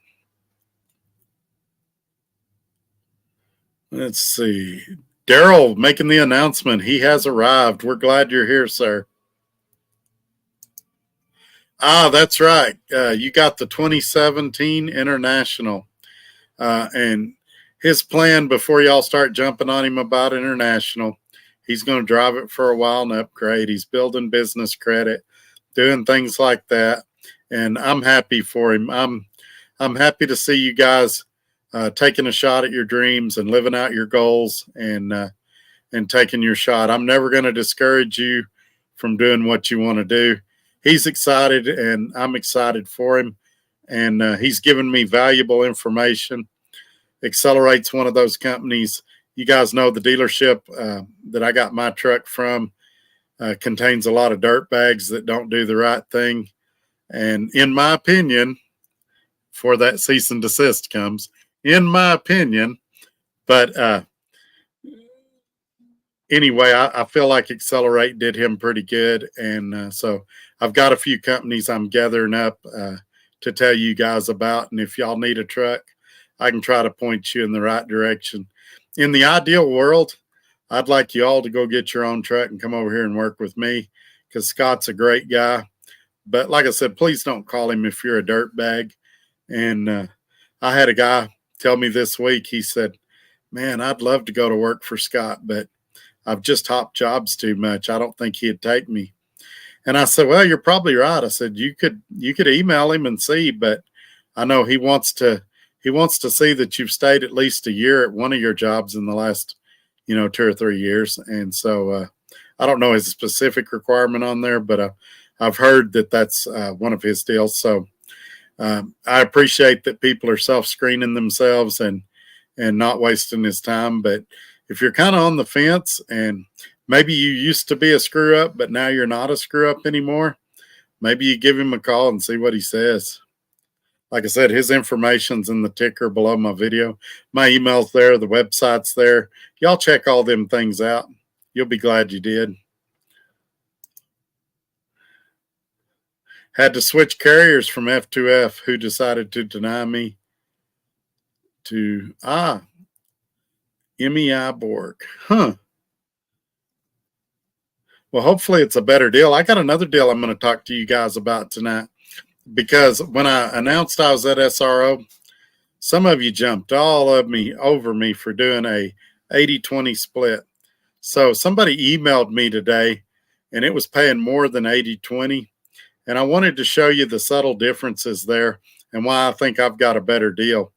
Let's see. Daryl making the announcement. He has arrived. We're glad you're here, sir. Ah, that's right. You got the 2017 International. And his plan before y'all start jumping on him about International, he's going to drive it for a while and upgrade. He's building business credit, doing things like that. And I'm happy for him. I'm happy to see you guys taking a shot at your dreams and living out your goals and taking your shot. I'm never going to discourage you from doing what you want to do. He's excited and I'm excited for him. And he's given me valuable information. Accelerate's one of those companies. You guys know the dealership that I got my truck from contains a lot of dirt bags that don't do the right thing. And in my opinion, before that cease and desist comes, in my opinion, but anyway, I feel like Accelerate did him pretty good. And so I've got a few companies I'm gathering up to tell you guys about. And if y'all need a truck, I can try to point you in the right direction. In the ideal world, I'd like you all to go get your own truck and come over here and work with me because Scott's a great guy. But like I said, please don't call him if you're a dirtbag. And I had a guy tell me this week, he said, man, I'd love to go to work for Scott, but I've just hopped jobs too much. I don't think he'd take me. And I said, well, you're probably right. I said, you could email him and see, but I know he wants to see that you've stayed at least a year at one of your jobs in the last, 2 or 3 years. And so I don't know his specific requirement on there, but I've heard that that's one of his deals. So I appreciate that people are self-screening themselves and not wasting his time. But if you're kind of on the fence and maybe you used to be a screw up, but now you're not a screw up anymore, maybe you give him a call and see what he says. Like I said, his information's in the ticker below my video. My email's there. The website's there. Y'all check all them things out. You'll be glad you did. Had to switch carriers from F2F. Who decided to deny me to MEI Borg. Huh. Well, hopefully it's a better deal. I got another deal I'm going to talk to you guys about tonight because when I announced I was at SRO, some of you jumped all over me for doing a 80-20 split. So somebody emailed me today and it was paying more than 80-20. And I wanted to show you the subtle differences there and why I think I've got a better deal.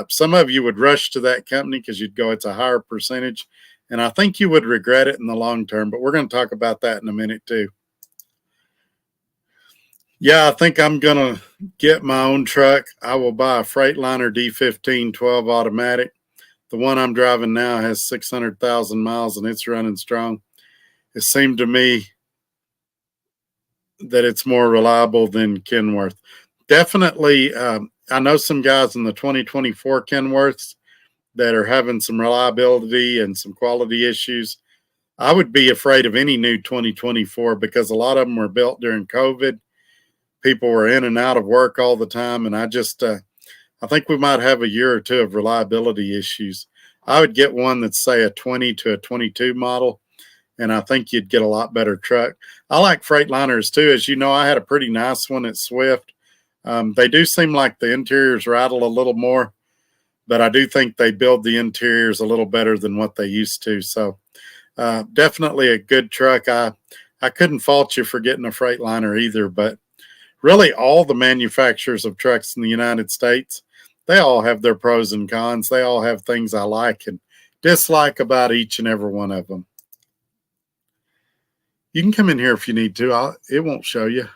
Some of you would rush to that company because you'd go, it's a higher percentage. And I think you would regret it in the long term, but we're going to talk about that in a minute too. Yeah, I think I'm going to get my own truck. I will buy a Freightliner D15 12 automatic. The one I'm driving now has 600,000 miles and it's running strong. It seemed to me that it's more reliable than Kenworth. Definitely, I know some guys in the 2024 Kenworths that are having some reliability and some quality issues. I would be afraid of any new 2024 because a lot of them were built during COVID. People were in and out of work all the time, and I just I think we might have a year or two of reliability issues. I would get one that's, say, a 20 to a 22 model, and I think you'd get a lot better truck. I like Freightliners too. As you know, I had a pretty nice one at Swift. They do seem like the interiors rattle a little more, but I do think they build the interiors a little better than what they used to. So definitely a good truck. I couldn't fault you for getting a Freightliner either, but really all the manufacturers of trucks in the United States, they all have their pros and cons. They all have things I like and dislike about each and every one of them. You can come in here if you need to. It won't show you,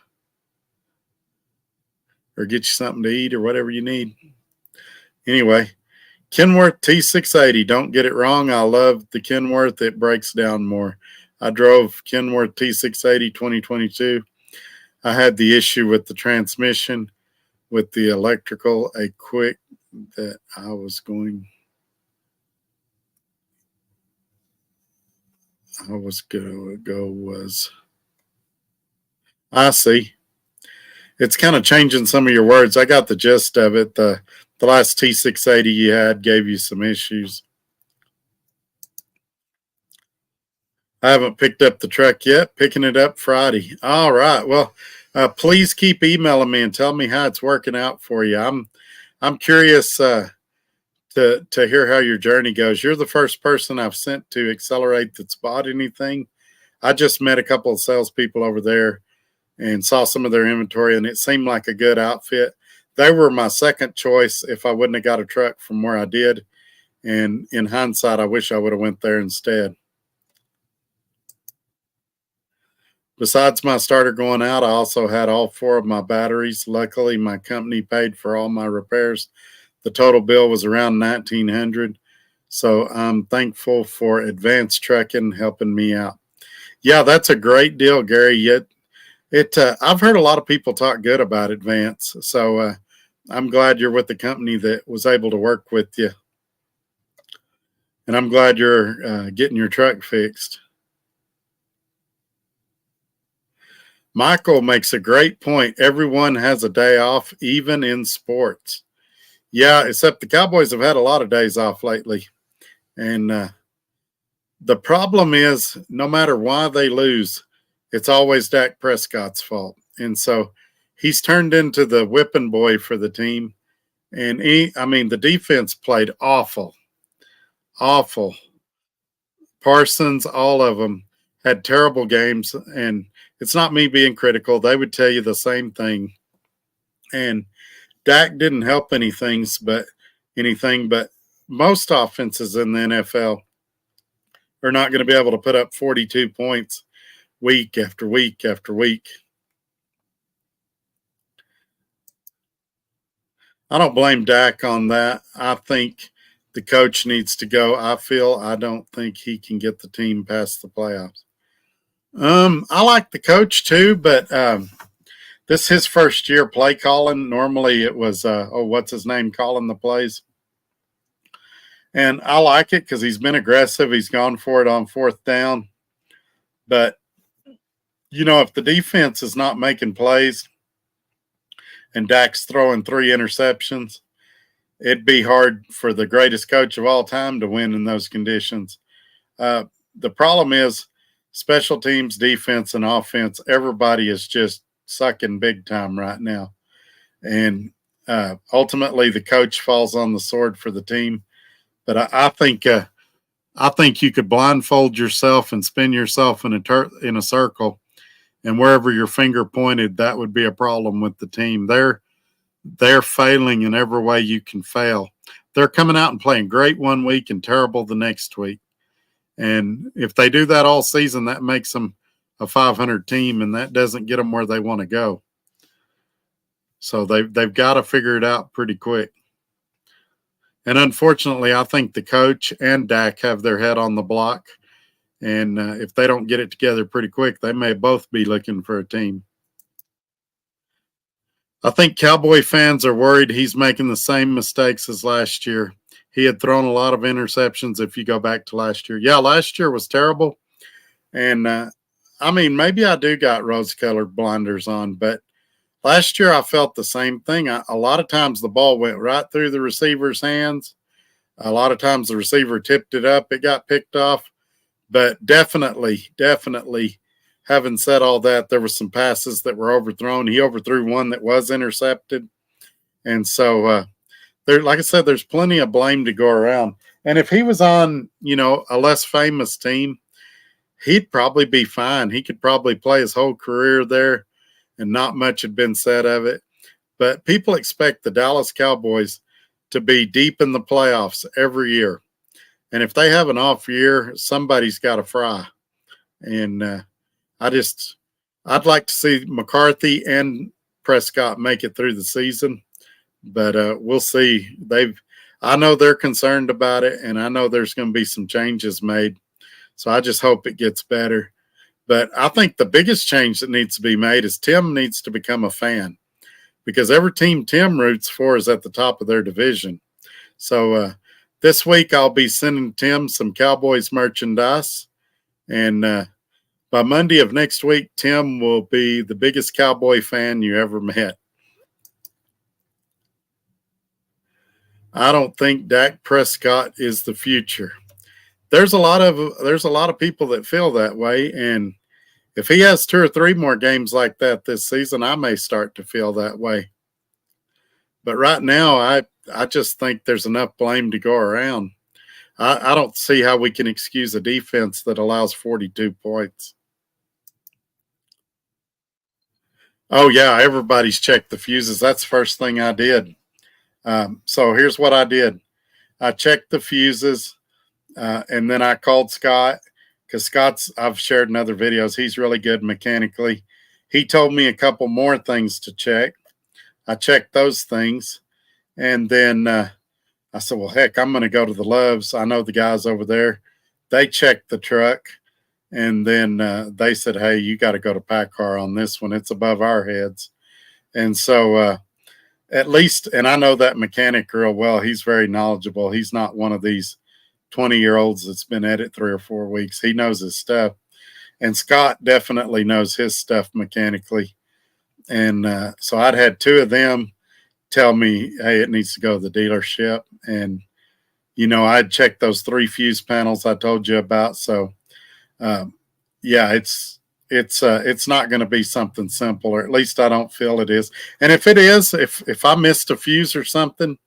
or get you something to eat or whatever you need. Anyway, Kenworth T680. Don't get it wrong. I love the Kenworth. It breaks down more. I drove Kenworth T680 2022. I had the issue with the transmission, with the electrical, a quick that I was going to go was, I see. It's kind of changing some of your words. I got the gist of it. The last T680 you had gave you some issues. I haven't picked up the truck yet. Picking it up Friday. All right. Well, please keep emailing me and tell me how it's working out for you. I'm curious to hear how your journey goes. You're the first person I've sent to Accelerate that's bought anything. I just met a couple of salespeople over there and saw some of their inventory, and it seemed like a good outfit. They were my second choice if I wouldn't have got a truck from where I did. And in hindsight, I wish I would have went there instead. Besides my starter going out, I also had all 4 of my batteries. Luckily, my company paid for all my repairs. The total bill was around $1,900. So I'm thankful for Advanced Trucking helping me out. Yeah, that's a great deal, Gary. I've heard a lot of people talk good about Advance. So I'm glad you're with the company that was able to work with you. And I'm glad you're getting your truck fixed. Michael makes a great point. Everyone has a day off, even in sports. Yeah, except the Cowboys have had a lot of days off lately. And the problem is, no matter why they lose, it's always Dak Prescott's fault. And so he's turned into the whipping boy for the team. And the defense played awful. Parsons, all of them had terrible games. And it's not me being critical. They would tell you the same thing. And Dak didn't help anything, but most offenses in the NFL are not going to be able to put up 42 points week after week after week. I don't blame Dak on that. I think the coach needs to go. I don't think he can get the team past the playoffs. I like the coach too, but this is his first year play calling. Normally it was, what's his name, calling the plays. And I like it because he's been aggressive. He's gone for it on 4th down. But, if the defense is not making plays and Dak's throwing 3 interceptions, it'd be hard for the greatest coach of all time to win in those conditions. The problem is special teams, defense, and offense, everybody is just sucking big time right now. And ultimately, the coach falls on the sword for the team. But I think you could blindfold yourself and spin yourself in a circle, and wherever your finger pointed, that would be a problem with the team. They're failing in every way you can fail. They're coming out and playing great one week and terrible the next week. And if they do that all season, that makes them a 500 team, and that doesn't get them where they want to go. So they've got to figure it out pretty quick. And unfortunately, I think the coach and Dak have their head on the block. And if they don't get it together pretty quick, they may both be looking for a team. I think Cowboy fans are worried he's making the same mistakes as last year. He had thrown a lot of interceptions if you go back to last year. Yeah, last year was terrible. And, maybe I do got rose-colored blinders on, but Last year, I felt the same thing. A lot of times the ball went right through the receiver's hands. A lot of times the receiver tipped it up, it got picked off. But definitely, having said all that, there were some passes that were overthrown. He overthrew one that was intercepted. And so, there, like I said, there's plenty of blame to go around. And if he was on, a less famous team, he'd probably be fine. He could probably play his whole career there, and not much had been said of it. But people expect the Dallas Cowboys to be deep in the playoffs every year. And if they have an off year, somebody's got to fry. And I'd like to see McCarthy and Prescott make it through the season, but we'll see. I know they're concerned about it, and I know there's going to be some changes made. So I just hope it gets better. But I think the biggest change that needs to be made is Tim needs to become a fan, because every team Tim roots for is at the top of their division. So this week I'll be sending Tim some Cowboys merchandise, and by Monday of next week, Tim will be the biggest Cowboy fan you ever met. I don't think Dak Prescott is the future. There's a lot of people that feel that way, and if he has 2 or 3 more games like that this season, I may start to feel that way. But right now, I just think there's enough blame to go around. I don't see how we can excuse a defense that allows 42 points. Oh, yeah, everybody's checked the fuses. That's the first thing I did. So here's what I did. I checked the fuses, and then I called Scott, because I've shared in other videos, he's really good mechanically. He told me a couple more things to check. I checked those things, and then I said, well, heck, I'm going to go to the Loves. I know the guys over there. They checked the truck, and then they said, hey, you got to go to PACCAR on this one. It's above our heads. And so at least, and I know that mechanic real well. He's very knowledgeable. He's not one of these 20-year-olds that's been at it 3 or 4 weeks. He knows his stuff. And Scott definitely knows his stuff mechanically. And so I'd had 2 of them tell me, hey, it needs to go to the dealership. And, I'd checked those 3 fuse panels I told you about. So, yeah, it's not going to be something simple, or at least I don't feel it is. And if it is, if I missed a fuse or something,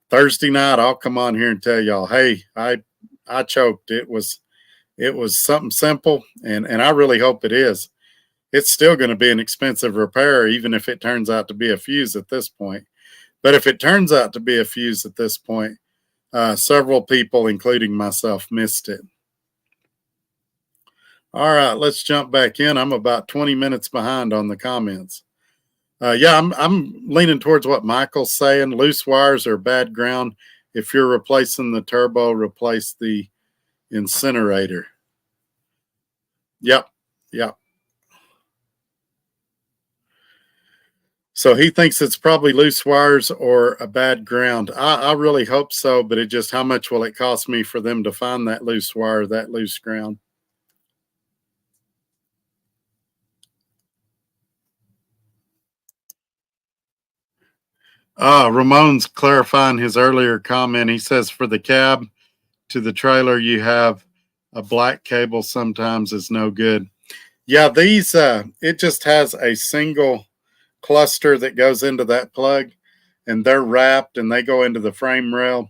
Thursday night, I'll come on here and tell y'all, hey, I choked. It was something simple, and I really hope it is. It's still going to be an expensive repair, even if it turns out to be a fuse at this point. But if it turns out to be a fuse at this point, several people, including myself, missed it. All right, let's jump back in. I'm about 20 minutes behind on the comments. Yeah, I'm leaning towards what Michael's saying. Loose wires are bad ground. If you're replacing the turbo, replace the incinerator. Yep. So he thinks it's probably loose wires or a bad ground. I really hope so, but it just, how much will it cost me for them to find that loose wire, that loose ground? Ramon's clarifying his earlier comment. He says for the cab to the trailer, you have a black cable sometimes is no good. Yeah, these, it just has a single cluster that goes into that plug, and they're wrapped and they go into the frame rail,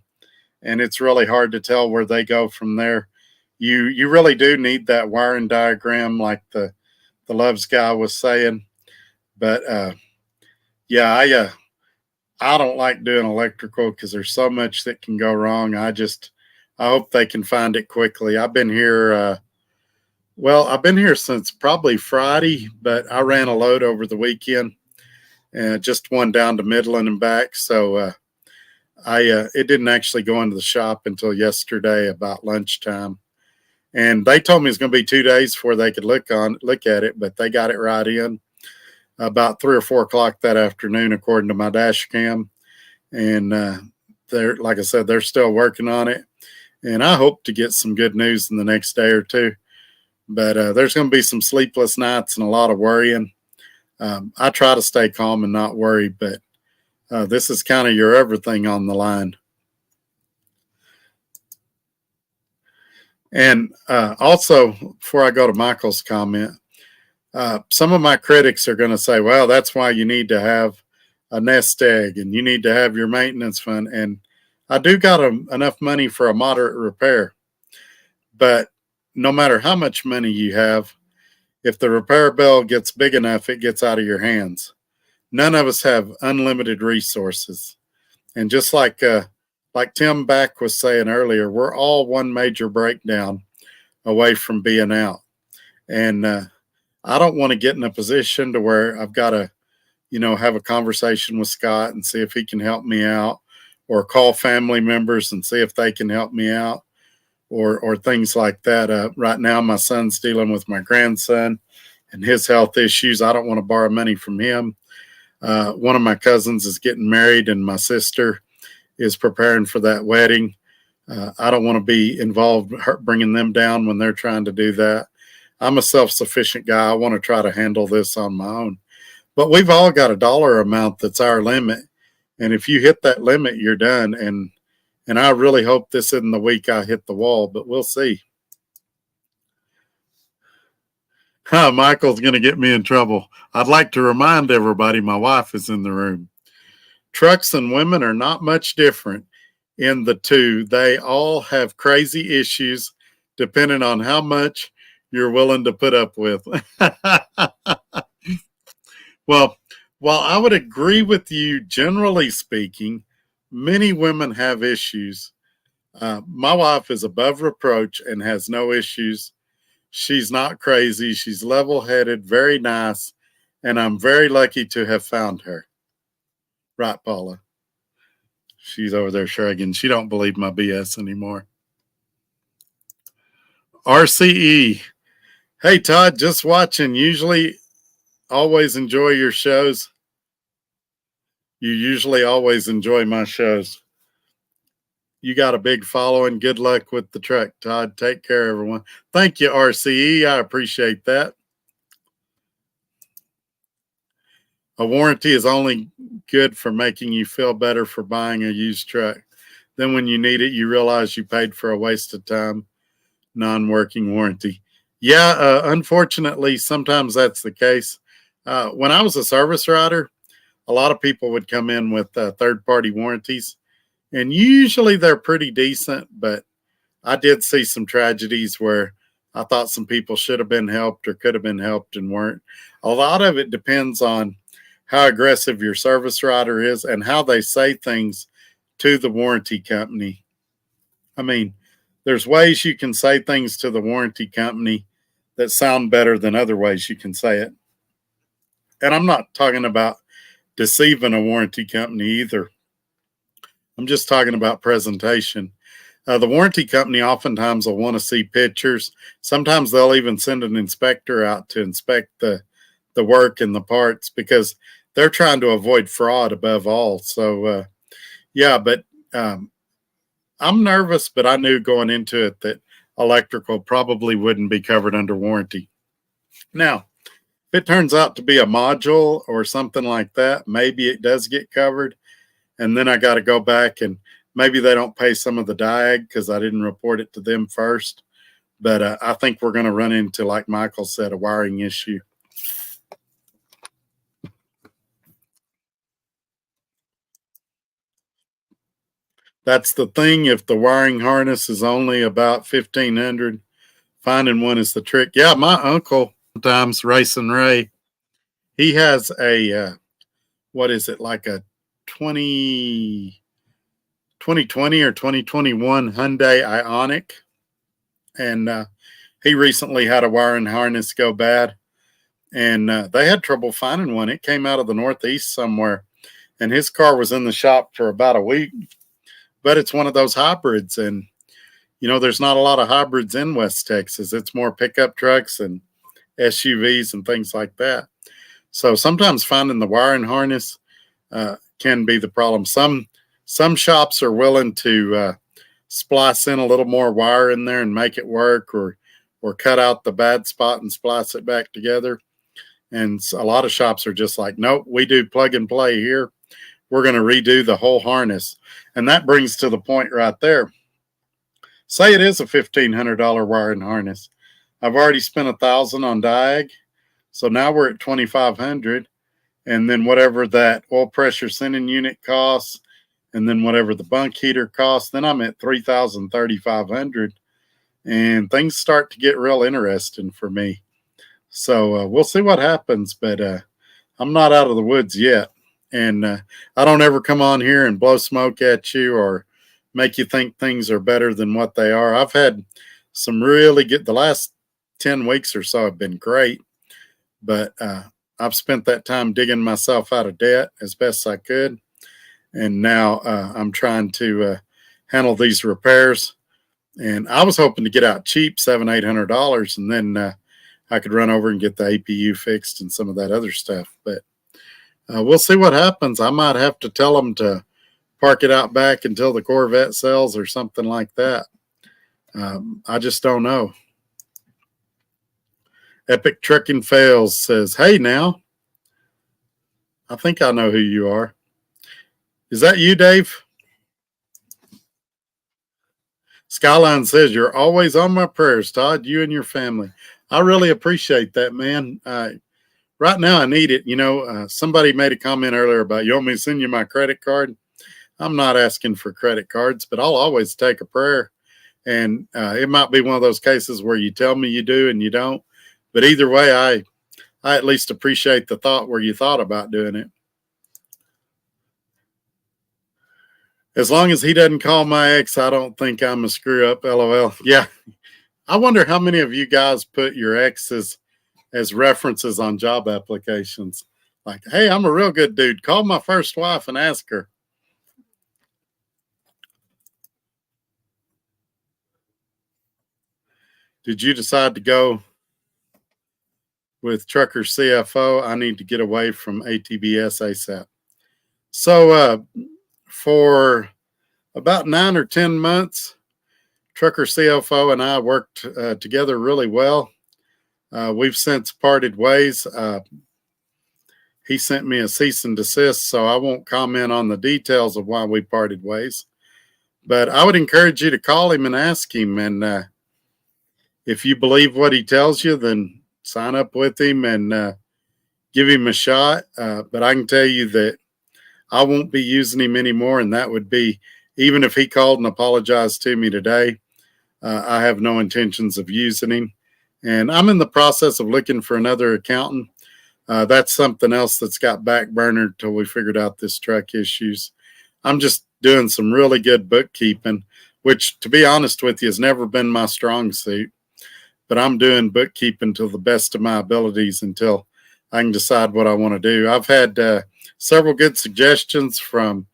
and it's really hard to tell where they go from there. You really do need that wiring diagram, like the Loves guy was saying. But yeah, I don't like doing electrical because there's so much that can go wrong. I hope they can find it quickly. I've been here. I've been here since probably Friday, but I ran a load over the weekend, and just one down to Midland and back. So it didn't actually go into the shop until yesterday about lunchtime. And they told me it's going to be 2 days before they could look at it, but they got it right in about 3 or 4 o'clock that afternoon, according to my dash cam. And they're, like I said, they're still working on it. And I hope to get some good news in the next day or two. But there's going to be some sleepless nights and a lot of worrying. I try to stay calm and not worry, but this is kind of your everything on the line. And also, before I go to Michael's comment, some of my critics are going to say, well, that's why you need to have a nest egg and you need to have your maintenance fund. And I do got enough money for a moderate repair. But no matter how much money you have, if the repair bill gets big enough, it gets out of your hands. None of us have unlimited resources. And just like Tim Back was saying earlier, we're all one major breakdown away from being out. And I don't want to get in a position to where I've got to, have a conversation with Scott and see if he can help me out, or call family members and see if they can help me out, or things like that. Right now, my son's dealing with my grandson and his health issues. I don't want to borrow money from him. One of my cousins is getting married, and my sister is preparing for that wedding. I don't want to be involved bringing them down when they're trying to do that. I'm a self-sufficient guy. I want to try to handle this on my own. But we've all got a dollar amount that's our limit. And if you hit that limit, you're done. And I really hope this isn't the week I hit the wall, but we'll see. Michael's going to get me in trouble. I'd like to remind everybody my wife is in the room. Trucks and women are not much different in the two. They all have crazy issues depending on how much you're willing to put up with. Well, while I would agree with you, generally speaking, many women have issues. My wife is above reproach and has no issues. She's not crazy. She's level-headed, very nice, and I'm very lucky to have found her. Right, Paula? She's over there shrugging. She don't believe my BS anymore. RCE. Hey, Todd, just watching. Usually always enjoy your shows. You usually always enjoy my shows. You got a big following. Good luck with the truck, Todd. Take care, everyone. Thank you, RCE. I appreciate that. A warranty is only good for making you feel better for buying a used truck. Then when you need it, you realize you paid for a waste of time, non-working warranty. Yeah, unfortunately, sometimes that's the case. When I was a service writer, a lot of people would come in with third-party warranties, and usually they're pretty decent, but I did see some tragedies where I thought some people should have been helped or could have been helped and weren't. A lot of it depends on how aggressive your service writer is and how they say things to the warranty company. I mean, there's ways you can say things to the warranty company that sound better than other ways you can say it. And I'm not talking about deceiving a warranty company either. I'm just talking about presentation. The warranty company oftentimes will want to see pictures. Sometimes they'll even send an inspector out to inspect the work and the parts because they're trying to avoid fraud above all. So, but I'm nervous, but I knew going into it that electrical probably wouldn't be covered under warranty. Now, if it turns out to be a module or something like that, maybe it does get covered. And then I got to go back and maybe they don't pay some of the diag because I didn't report it to them first. But I think we're going to run into, like Michael said, a wiring issue. That's the thing. If the wiring harness is only about $1,500, finding one is the trick. Yeah, my uncle, sometimes Racing Ray, he has a, like a 2020 or 2021 Hyundai Ioniq. And he recently had a wiring harness go bad. And they had trouble finding one. It came out of the Northeast somewhere. And his car was in the shop for about a week. But it's one of those hybrids. And, there's not a lot of hybrids in West Texas. It's more pickup trucks and SUVs and things like that. So sometimes finding the wiring harness can be the problem. Some shops are willing to splice in a little more wire in there and make it work, or cut out the bad spot and splice it back together. And a lot of shops are just like, nope, we do plug and play here. We're going to redo the whole harness. And that brings to the point right there. Say it is a $1,500 wiring harness. I've already spent $1,000 on diag. So now we're at $2,500. And then whatever that oil pressure sending unit costs, and then whatever the bunk heater costs, then I'm at $3,000, $3,500. And things start to get real interesting for me. So we'll see what happens, but I'm not out of the woods yet. And I don't ever come on here and blow smoke at you or make you think things are better than what they are. I've had some really good, the last 10 weeks or so have been great, but I've spent that time digging myself out of debt as best I could. And now I'm trying to handle these repairs. And I was hoping to get out cheap, $700, $800, and then I could run over and get the APU fixed and some of that other stuff. But we'll see what happens. I might have to tell them to park it out back until the Corvette sells or something like that. I just don't know. Epic Trucking Fails says, hey, now. I think I know who you are. Is that you, Dave? Skyline says, you're always on my prayers, Todd, you and your family. I really appreciate that, man. Right now, I need it. You know, somebody made a comment earlier about, you want me to send you my credit card? I'm not asking for credit cards, but I'll always take a prayer. And it might be one of those cases where you tell me you do and you don't. But either way, I at least appreciate the thought where you thought about doing it. As long as he doesn't call my ex, I don't think I'm a screw up, LOL. Yeah. I wonder how many of you guys put your exes as references on job applications. Like, hey, I'm a real good dude. Call my first wife and ask her. Did you decide to go with Trucker CFO? I need to get away from ATBS ASAP. So for about 9 or 10 months, Trucker CFO and I worked together really well. We've since parted ways. He sent me a cease and desist, so I won't comment on the details of why we parted ways. But I would encourage you to call him and ask him. And if you believe what he tells you, then sign up with him and give him a shot. But I can tell you that I won't be using him anymore. And that would be, even if he called and apologized to me today, I have no intentions of using him. And I'm in the process of looking for another accountant. That's something else that's got backburnered till we figured out this truck issues. I'm just doing some really good bookkeeping, which, to be honest with you, has never been my strong suit. But I'm doing bookkeeping to the best of my abilities until I can decide what I want to do. I've had several good suggestions, from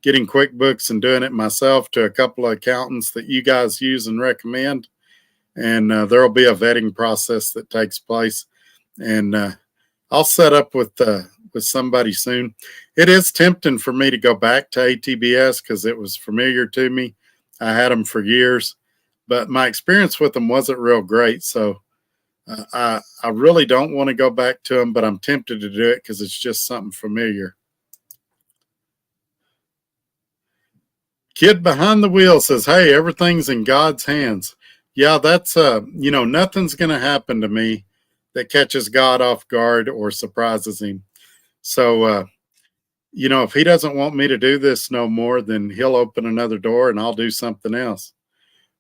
getting QuickBooks and doing it myself to a couple of accountants that you guys use and recommend. And there will be a vetting process that takes place. And I'll set up with somebody soon. It is tempting for me to go back to ATBS because it was familiar to me. I had them for years, but my experience with them wasn't real great. So I really don't want to go back to them, but I'm tempted to do it because it's just something familiar. Kid behind the wheel says, hey, everything's in God's hands. Yeah, that's, nothing's going to happen to me that catches God off guard or surprises him. So, if he doesn't want me to do this no more, then he'll open another door and I'll do something else.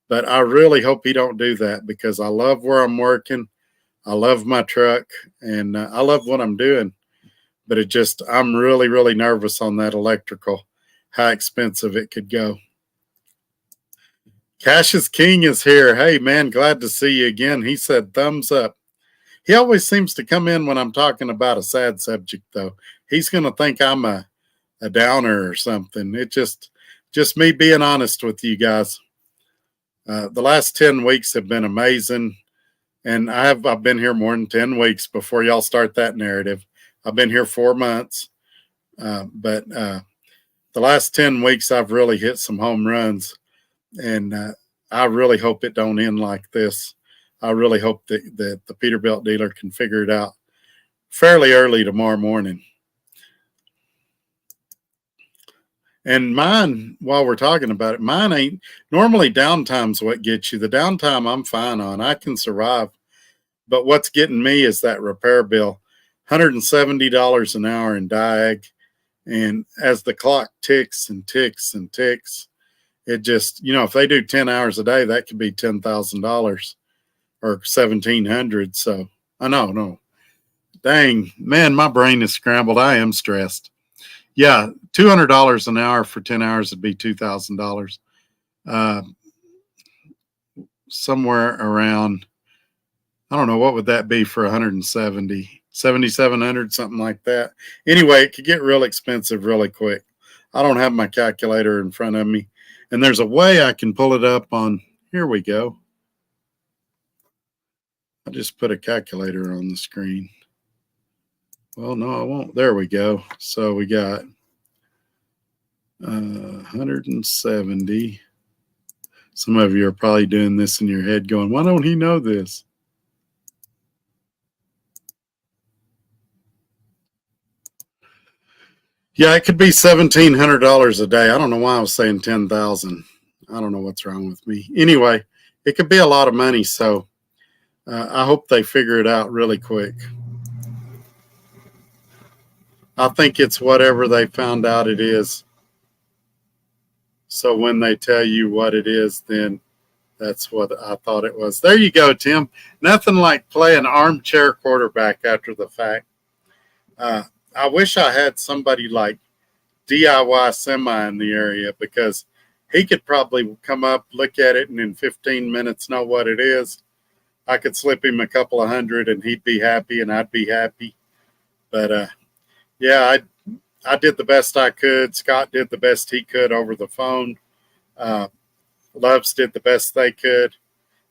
But I really hope he don't do that, because I love where I'm working. I love my truck and I love what I'm doing. But I'm really, really nervous on that electrical, how expensive it could go. Cassius King is here. Hey, man, glad to see you again. He said thumbs up. He always seems to come in when I'm talking about a sad subject, though. He's going to think I'm a downer or something. It just me being honest with you guys. The last 10 weeks have been amazing. And I've been here more than 10 weeks before y'all start that narrative. I've been here 4 months. But the last 10 weeks, I've really hit some home runs. And I really hope it don't end like this. I really hope that the Peterbilt dealer can figure it out fairly early tomorrow morning. And mine, while we're talking about it, mine ain't normally downtime's what gets you. The downtime I'm fine on. I can survive. But what's getting me is that repair bill. $170 an hour in diag. And as the clock ticks and ticks and ticks, it just, if they do 10 hours a day, that could be $10,000 or 1,700. So I know, no. Dang, man, my brain is scrambled. I am stressed. Yeah, $200 an hour for 10 hours would be $2,000. Somewhere around, I don't know, what would that be for 170? 7,700, something like that. Anyway, it could get real expensive really quick. I don't have my calculator in front of me. And there's a way I can pull it up on, here we go. I just put a calculator on the screen. Well, no, I won't. There we go. So we got 170. Some of you are probably doing this in your head going, why don't he know this? Yeah, it could be $1,700 a day. I don't know why I was saying 10,000. I don't know what's wrong with me. Anyway, it could be a lot of money. So I hope they figure it out really quick. I think it's whatever they found out it is. So when they tell you what it is, then that's what I thought it was. There you go, Tim. Nothing like playing armchair quarterback after the fact. I wish I had somebody like DIY Semi in the area, because he could probably come up, look at it, and in 15 minutes know what it is. I could slip him a couple of hundred and he'd be happy and I'd be happy. But yeah, I did the best I could. Scott did the best he could over the phone. Loves did the best they could.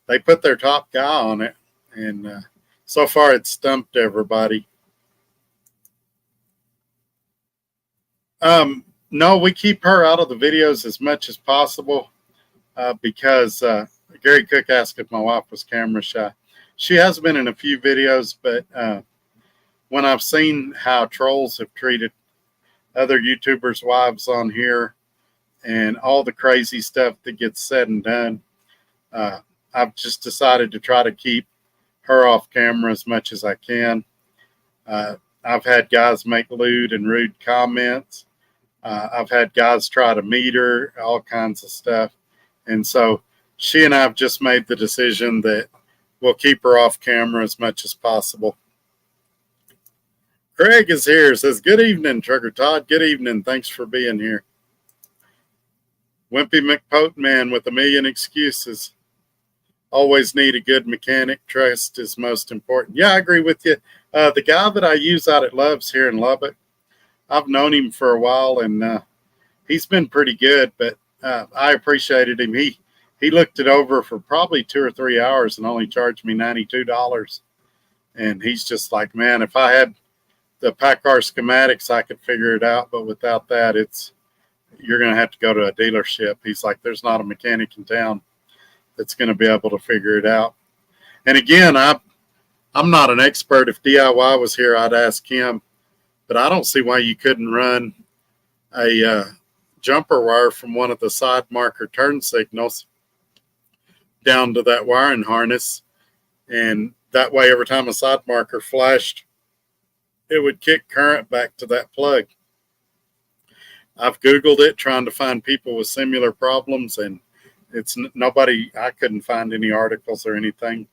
They put their top guy on it, and so far it's stumped everybody. No, we keep her out of the videos as much as possible because Gary Cook asked if my wife was camera shy. She has been in a few videos, but when I've seen how trolls have treated other YouTubers' wives on here and all the crazy stuff that gets said and done, I've just decided to try to keep her off camera as much as I can. I've had guys make lewd and rude comments. I've had guys try to meet her, all kinds of stuff. And so she and I have just made the decision that we'll keep her off camera as much as possible. Craig is here, says, good evening, Trucker Todd. Good evening. Thanks for being here. Wimpy McPoteman with a million excuses. Always need a good mechanic. Trust is most important. Yeah, I agree with you. The guy that I use out at Love's here in Lubbock, I've known him for a while, and he's been pretty good, but I appreciated him. He looked it over for probably 2 or 3 hours and only charged me $92. And he's just like, man, if I had the PACCAR schematics, I could figure it out. But without that, you're going to have to go to a dealership. He's like, there's not a mechanic in town that's going to be able to figure it out. And again, I'm not an expert. If DIY was here, I'd ask him. But I don't see why you couldn't run a jumper wire from one of the side marker turn signals down to that wiring harness. And that way, every time a side marker flashed, it would kick current back to that plug. I've Googled it trying to find people with similar problems, and it's nobody. I couldn't find any articles or anything.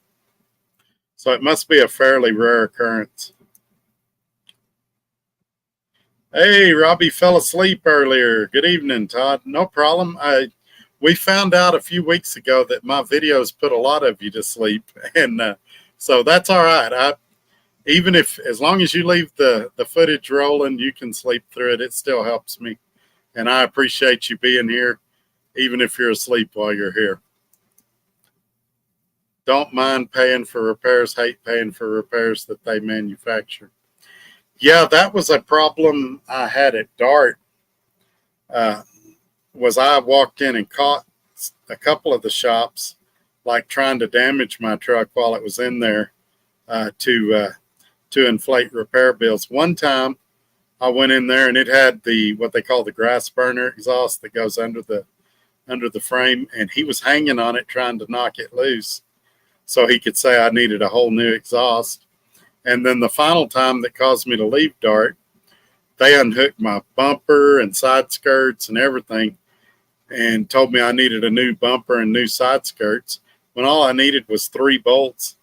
So it must be a fairly rare occurrence. Hey, Robbie fell asleep earlier. Good evening, Todd. No problem. We found out a few weeks ago that my videos put a lot of you to sleep, and so that's all right. Even if, as long as you leave the footage rolling, you can sleep through it. It still helps me, and I appreciate you being here, even if you're asleep while you're here. Don't mind paying for repairs. Hate paying for repairs that they manufacture. Yeah, that was a problem I had at Dart. Was I walked in and caught a couple of the shops like trying to damage my truck while it was in there to to inflate repair bills. One time I went in there and it had the what they call the grass burner exhaust that goes under the frame, and he was hanging on it trying to knock it loose so he could say I needed a whole new exhaust. And then the final time that caused me to leave Dart, they unhooked my bumper and side skirts and everything and told me I needed a new bumper and new side skirts when all I needed was 3 bolts,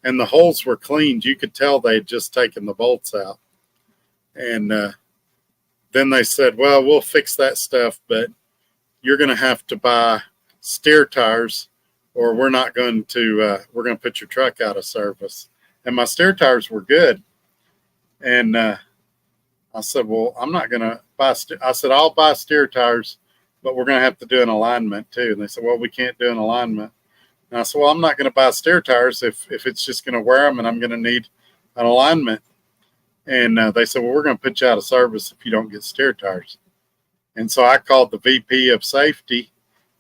and the holes were cleaned. You could tell they'd just taken the bolts out. And then they said, well, we'll fix that stuff, but you're going to have to buy steer tires or we're going to put your truck out of service. And my steer tires were good. And I said, well, I'm not going to buy, I said, I'll buy steer tires, but we're going to have to do an alignment too. And they said, well, we can't do an alignment. And I said, well, I'm not going to buy steer tires if it's just going to wear them and I'm going to need an alignment. And they said, well, we're going to put you out of service if you don't get steer tires. And so I called the VP of safety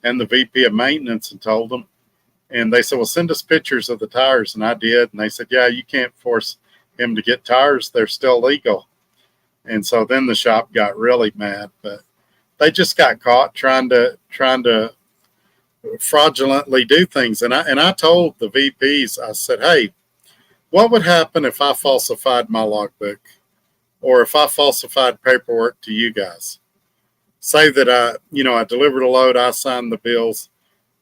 and the VP of maintenance and told them. And they said, well, send us pictures of the tires. And I did. And they said, yeah, you can't force him to get tires. They're still legal. And so then the shop got really mad. But they just got caught trying to fraudulently do things. And I told the VPs, I said, hey, what would happen if I falsified my logbook or if I falsified paperwork to you guys? Say that I delivered a load, I signed the bills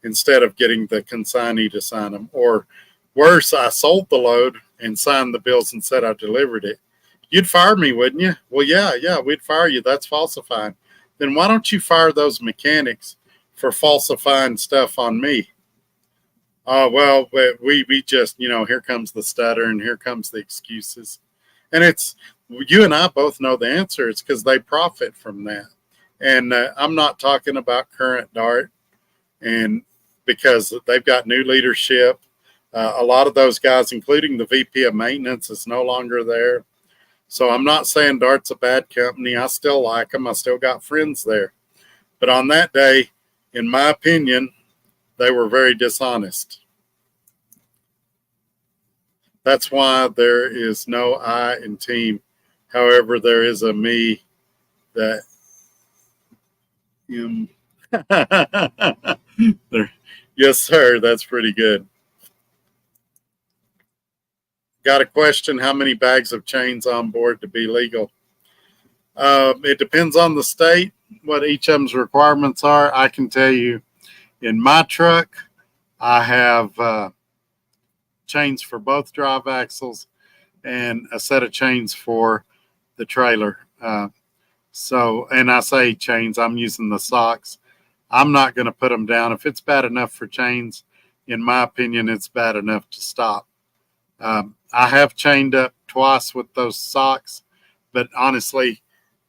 instead of getting the consignee to sign them. Or worse, I sold the load and signed the bills and said I delivered it. You'd fire me, wouldn't you? Well, yeah, we'd fire you. That's falsifying. Then why don't you fire those mechanics for falsifying stuff on me? Well, we just, here comes the stutter and here comes the excuses. And it's, you and I both know the answer. It's because they profit from that. And I'm not talking about current Dart, and because they've got new leadership. A lot of those guys, including the VP of maintenance, is no longer there. So I'm not saying Dart's a bad company. I still like them. I still got friends there. But on that day, in my opinion, they were very dishonest. That's why there is no I in team. However, there is a me that there. Yes, sir. That's pretty good. Got a question. How many bags of chains on board to be legal? It depends on the state, what each of them's requirements are. I can tell you in my truck, I have chains for both drive axles and a set of chains for the trailer. And I say chains, I'm using the socks. I'm not going to put them down. If it's bad enough for chains, in my opinion, it's bad enough to stop. I have chained up twice with those socks, but honestly,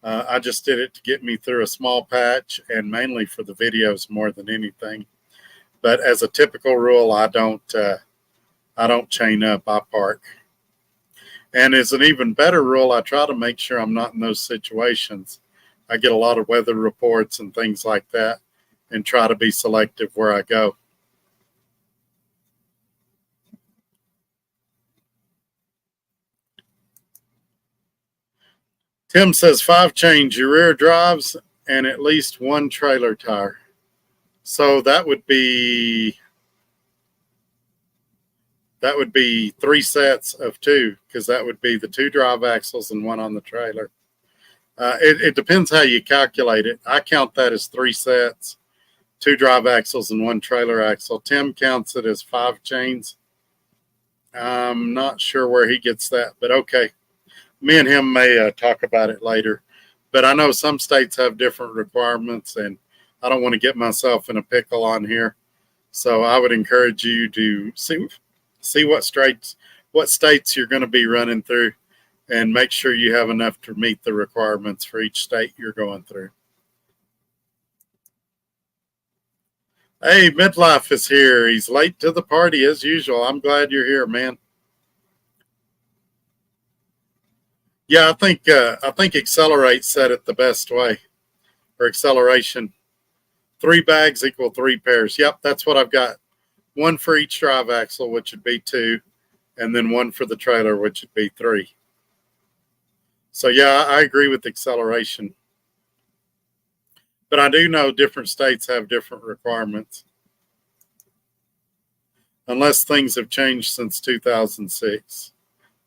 I just did it to get me through a small patch and mainly for the videos more than anything. But as a typical rule, I don't chain up, I park. And as an even better rule, I try to make sure I'm not in those situations. I get a lot of weather reports and things like that and try to be selective where I go. Tim says 5 chains, your rear drives, and at least 1 trailer tire. So that would be 3 sets of 2, because that would be the 2 drive axles and 1 on the trailer. It depends how you calculate it. I count that as 3 sets, 2 drive axles and 1 trailer axle. Tim counts it as 5 chains. I'm not sure where he gets that, but okay. Me and him may talk about it later. But I know some states have different requirements, and I don't want to get myself in a pickle on here. So I would encourage you to see what states you're going to be running through and make sure you have enough to meet the requirements for each state you're going through. Hey, Mudflap is here. He's late to the party as usual. I'm glad you're here, man. Yeah, I think Accelerate said it the best way, or acceleration. 3 bags equal 3 pairs. Yep, that's what I've got. 1 for each drive axle, which would be 2, and then 1 for the trailer, which would be 3. So yeah, I agree with acceleration. But I do know different states have different requirements, unless things have changed since 2006.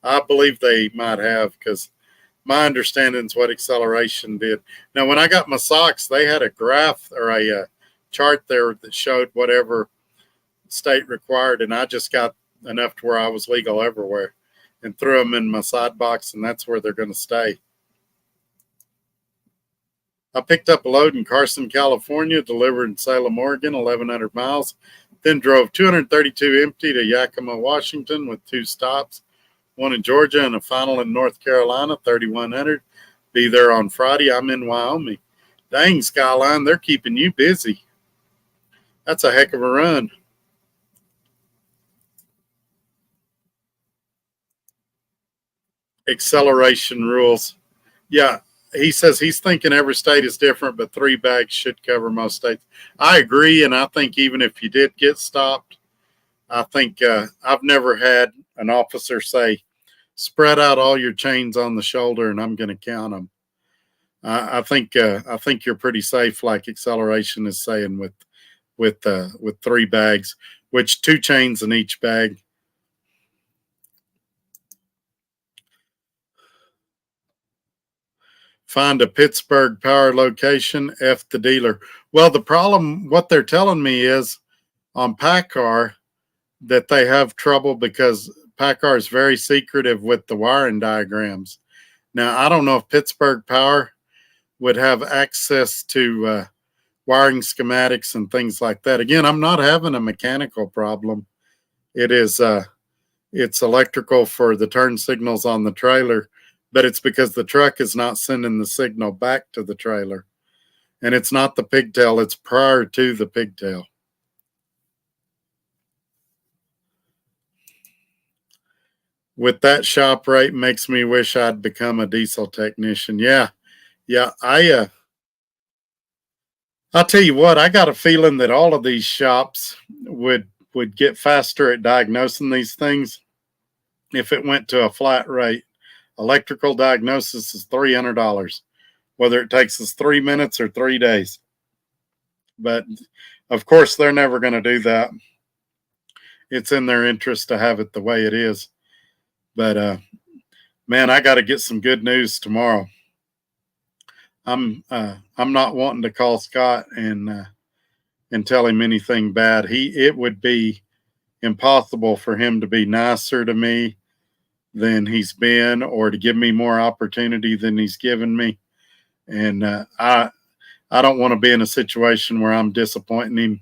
I believe they might have, because my understanding is what acceleration did. Now, when I got my socks, they had a graph or a chart there that showed whatever state required, and I just got enough to where I was legal everywhere and threw them in my side box, and that's where they're going to stay. I picked up a load in Carson, California, delivered in Salem, Oregon, 1,100 miles, then drove 232 empty to Yakima, Washington with 2 stops, one in Georgia and a final in North Carolina, 3,100. Be there on Friday. I'm in Wyoming. Dang, Skyline, they're keeping you busy. That's a heck of a run. Acceleration rules. Yeah, he says he's thinking every state is different, but 3 bags should cover most states. I agree, and I think even if you did get stopped, I think I've never had an officer say, spread out all your chains on the shoulder and I'm going to count them. I think you're pretty safe, like acceleration is saying, with 3 bags, which 2 chains in each bag. Find a Pittsburgh power location, F the dealer. Well, the problem, what they're telling me is on PACCAR that they have trouble because PACCAR is very secretive with the wiring diagrams. Now, I don't know if Pittsburgh Power would have access to wiring schematics and things like that. Again, I'm not having a mechanical problem. It is it's electrical for the turn signals on the trailer, but it's because the truck is not sending the signal back to the trailer. And it's not the pigtail, it's prior to the pigtail. With that shop rate, makes me wish I'd become a diesel technician. Yeah. I'll tell you what, I got a feeling that all of these shops would get faster at diagnosing these things if it went to a flat rate. Electrical diagnosis is $300, whether it takes us 3 minutes or 3 days. But of course, they're never going to do that. It's in their interest to have it the way it is. But man, I got to get some good news tomorrow. I'm not wanting to call Scott and tell him anything bad. It would be impossible for him to be nicer to me than he's been, or to give me more opportunity than he's given me. And I don't want to be in a situation where I'm disappointing him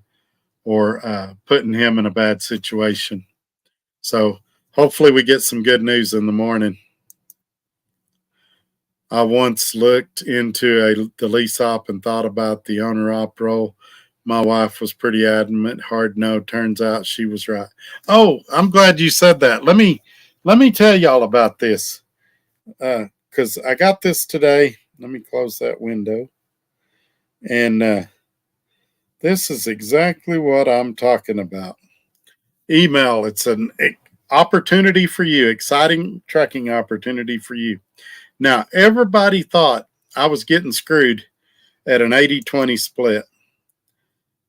or putting him in a bad situation. So hopefully we get some good news in the morning. I once looked into the lease op and thought about the owner op role. My wife was pretty adamant, hard no. Turns out she was right. Oh, I'm glad you said that. Let me tell y'all about this, because I got this today. Let me close that window. And this is exactly what I'm talking about. Email. It's an opportunity for you, exciting trucking opportunity for you. Now, everybody thought I was getting screwed at an 80-20 split.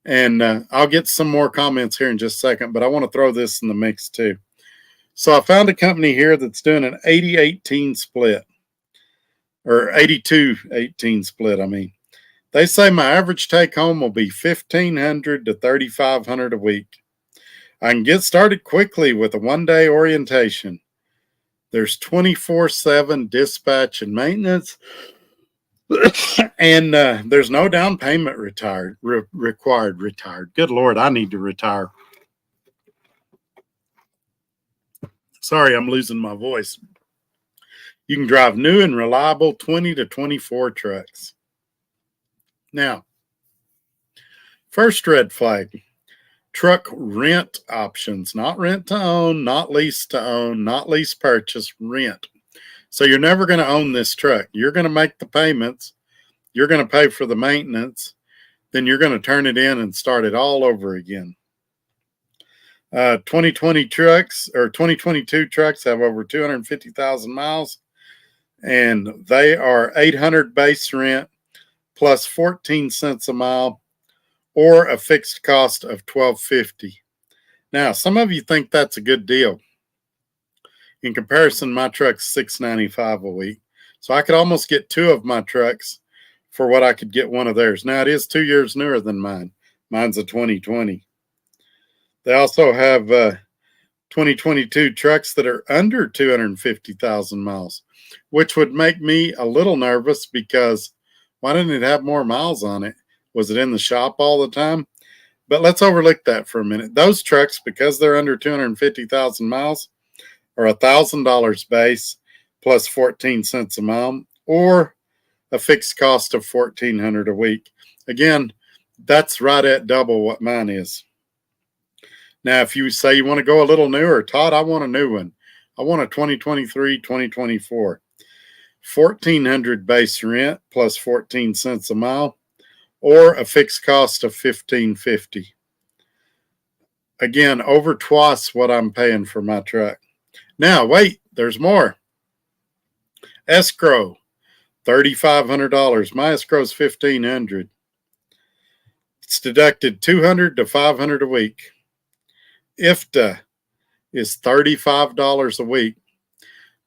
And I'll get some more comments here in just a second, but I want to throw this in the mix too. So I found a company here that's doing an 80-18 split, or 82-18 split, I mean. They say my average take home will be $1,500 to $3,500 a week. I can get started quickly with a 1-day orientation. There's 24/7 dispatch and maintenance, and there's no down payment required. Good Lord, I need to retire. Sorry, I'm losing my voice. You can drive new and reliable 20 to 24 trucks. Now, first red flag, truck rent options, not rent to own, not lease to own, not lease purchase, rent. So you're never going to own this truck. You're going to make the payments. You're going to pay for the maintenance. Then you're going to turn it in and start it all over again. 2020 trucks, or 2022 trucks, have over 250,000 miles. and they are $800 base rent plus 14 cents a mile, or a fixed cost of $12.50. Now, some of you think that's a good deal. In comparison, my truck's $6.95 a week. So I could almost get two of my trucks for what I could get one of theirs. Now, it is 2 years newer than mine. Mine's a 2020. They also have 2022 trucks that are under 250,000 miles, which would make me a little nervous because why didn't it have more miles on it? Was it in the shop all the time? But let's overlook that for a minute. Those trucks, because they're under 250,000 miles, are $1,000 base plus 14 cents a mile, or a fixed cost of $1,400 a week. Again, that's right at double what mine is. Now, if you say you want to go a little newer, Todd, I want a new one. I want a 2023, 2024. $1,400 base rent plus 14 cents a mile, or a fixed cost of $1,550. Again, over twice what I'm paying for my truck. Now, wait, there's more. Escrow, $3,500. My escrow is $1,500. It's deducted $200 to $500 a week. IFTA is $35 a week.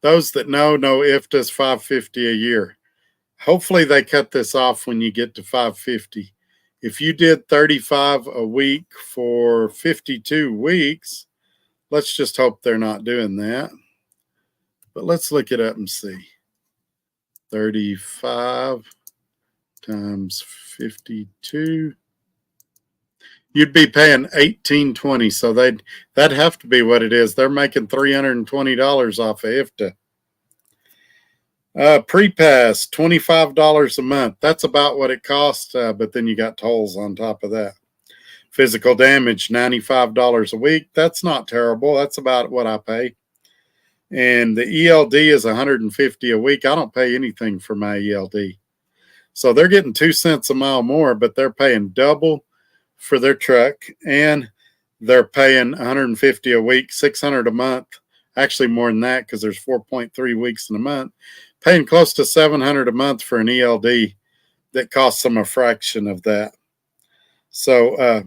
Those that know IFTA is $550 a year. Hopefully they cut this off when you get to $550. If you did $35 a week for 52 weeks, let's just hope they're not doing that. But let's look it up and see. 35 times 52. You'd be paying $1,820. So that'd have to be what it is. They're making $320 off of IFTA. Pre-pass, $25 a month. That's about what it costs, but then you got tolls on top of that. Physical damage, $95 a week. That's not terrible. That's about what I pay. And the ELD is $150 a week. I don't pay anything for my ELD. So they're getting 2 cents a mile more, but they're paying double for their truck, and they're paying $150 a week, $600 a month. Actually more than that, because there's 4.3 weeks in a month. Paying close to $700 a month for an ELD that costs them a fraction of that. So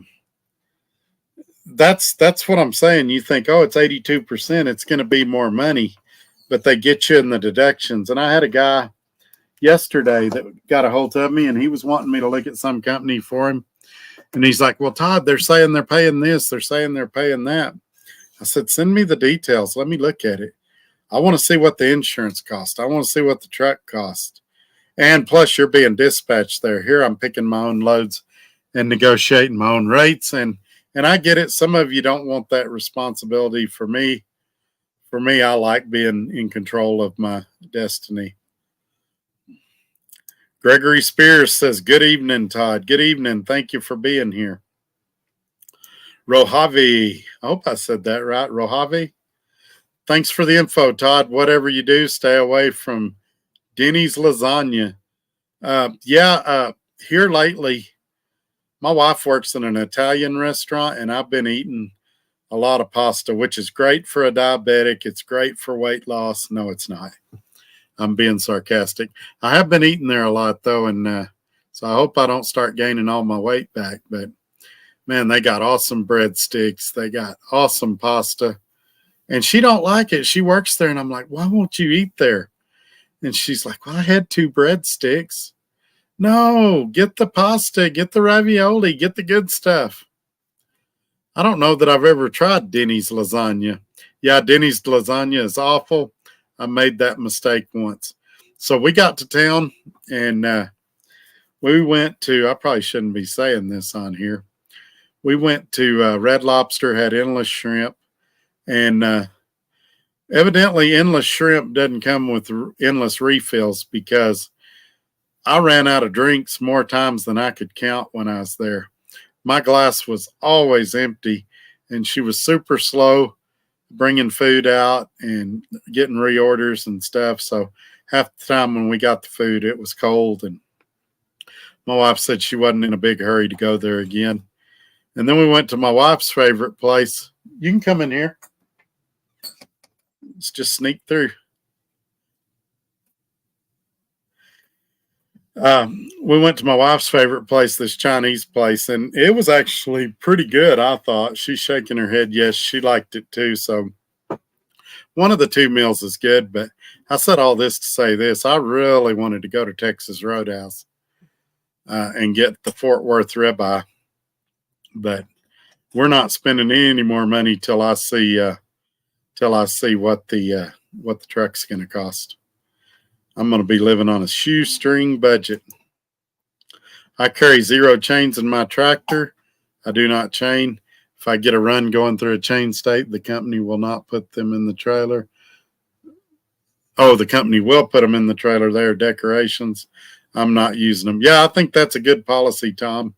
that's what I'm saying. You think, oh, it's 82%, it's going to be more money, but they get you in the deductions. And I had a guy yesterday that got a hold of me, and he was wanting me to look at some company for him. And he's like, well, Todd, they're saying they're paying this, they're saying they're paying that. I said, send me the details. Let me look at it. I want to see what the insurance costs. I want to see what the truck costs. And plus, you're being dispatched there. Here, I'm picking my own loads and negotiating my own rates. And I get it. Some of you don't want that responsibility. For me, I like being in control of my destiny. Gregory Spears says, good evening, Todd. Good evening. Thank you for being here. Rojavi, I hope I said that right. Rojavi, thanks for the info, Todd. Whatever you do, stay away from Denny's lasagna. Here lately, my wife works in an Italian restaurant, and I've been eating a lot of pasta, which is great for a diabetic. It's great for weight loss. No, it's not. I'm being sarcastic. I have been eating there a lot, though, and so I hope I don't start gaining all my weight back. But, man, they got awesome breadsticks. They got awesome pasta. And she don't like it. She works there, and I'm like, why won't you eat there? And she's like, well, I had 2 breadsticks. No, get the pasta, get the ravioli, get the good stuff. I don't know that I've ever tried Denny's lasagna. Yeah, Denny's lasagna is awful. I made that mistake once. So we got to town, and we went to, I probably shouldn't be saying this on here. We went to Red Lobster, had endless shrimp, and evidently endless shrimp doesn't come with endless refills, because I ran out of drinks more times than I could count when I was there. My glass was always empty, and she was super slow bringing food out and getting reorders and stuff. So half the time when we got the food, it was cold, and my wife said she wasn't in a big hurry to go there again. And then we went to my wife's favorite place. You can come in here. Let's just sneak through. We went to my wife's favorite place, this Chinese place, and it was actually pretty good, I thought. She's shaking her head. Yes, she liked it too. So one of the two meals is good, but I said all this to say this. I really wanted to go to Texas Roadhouse and get the Fort Worth ribeye, but we're not spending any more money till I see what the truck's going to cost. I'm going to be living on a shoestring budget. I carry 0 chains in my tractor. I do not chain. If I get a run going through a chain state, the company will not put them in the trailer. Oh, the company will put them in the trailer. They are decorations. I'm not using them. Yeah, I think that's a good policy, Tom,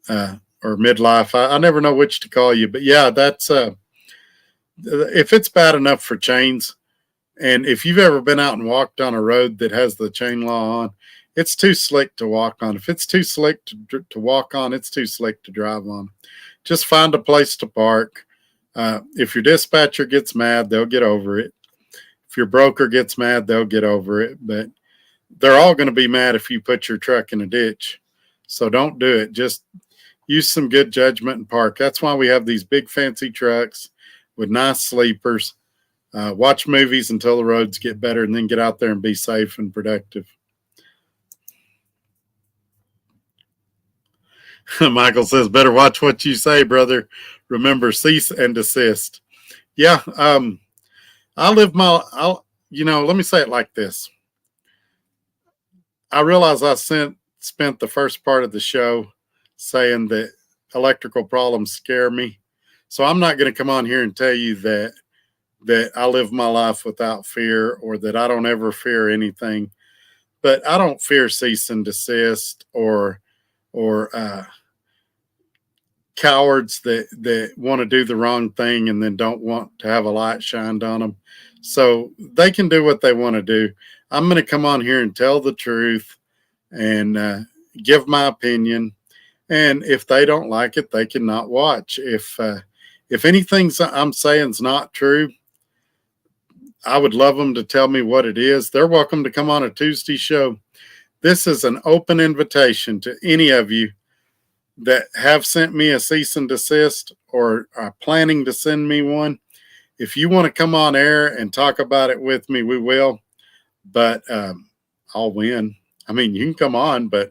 or midlife. I never know which to call you, but yeah, that's if it's bad enough for chains, and if you've ever been out and walked on a road that has the chain law on, it's too slick to walk on. If it's too slick to walk on, it's too slick to drive on. Just find a place to park. If your dispatcher gets mad, they'll get over it. If your broker gets mad, they'll get over it. But they're all going to be mad if you put your truck in a ditch. So don't do it. Just use some good judgment and park. That's why we have these big fancy trucks with nice sleepers. Watch movies until the roads get better, and then get out there and be safe and productive. Michael says, better watch what you say, brother. Remember, cease and desist. Yeah, let me say it like this. I realize I spent the first part of the show saying that electrical problems scare me. So I'm not going to come on here and tell you that I live my life without fear, or that I don't ever fear anything. But I don't fear cease and desist or cowards that want to do the wrong thing and then don't want to have a light shined on them. So they can do what they want to do. I'm going to come on here and tell the truth and give my opinion. And if they don't like it, they can not watch. If anything I'm saying is not true, I would love them to tell me what it is. They're welcome to come on a Tuesday show. This is an open invitation to any of you that have sent me a cease and desist or are planning to send me one. If you want to come on air and talk about it with me, we will. But I'll win. I mean, you can come on, but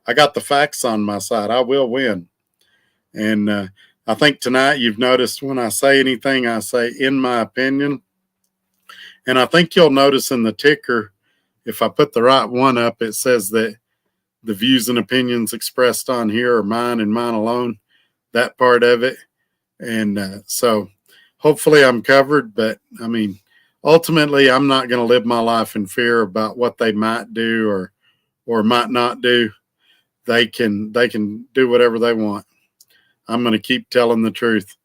I got the facts on my side. I will win. And I think tonight you've noticed when I say anything, I say, in my opinion. And I think you'll notice in the ticker, if I put the right one up, it says that the views and opinions expressed on here are mine and mine alone, that part of it. And so hopefully I'm covered. But I mean, ultimately, I'm not going to live my life in fear about what they might do or might not do. They can do whatever they want. I'm going to keep telling the truth.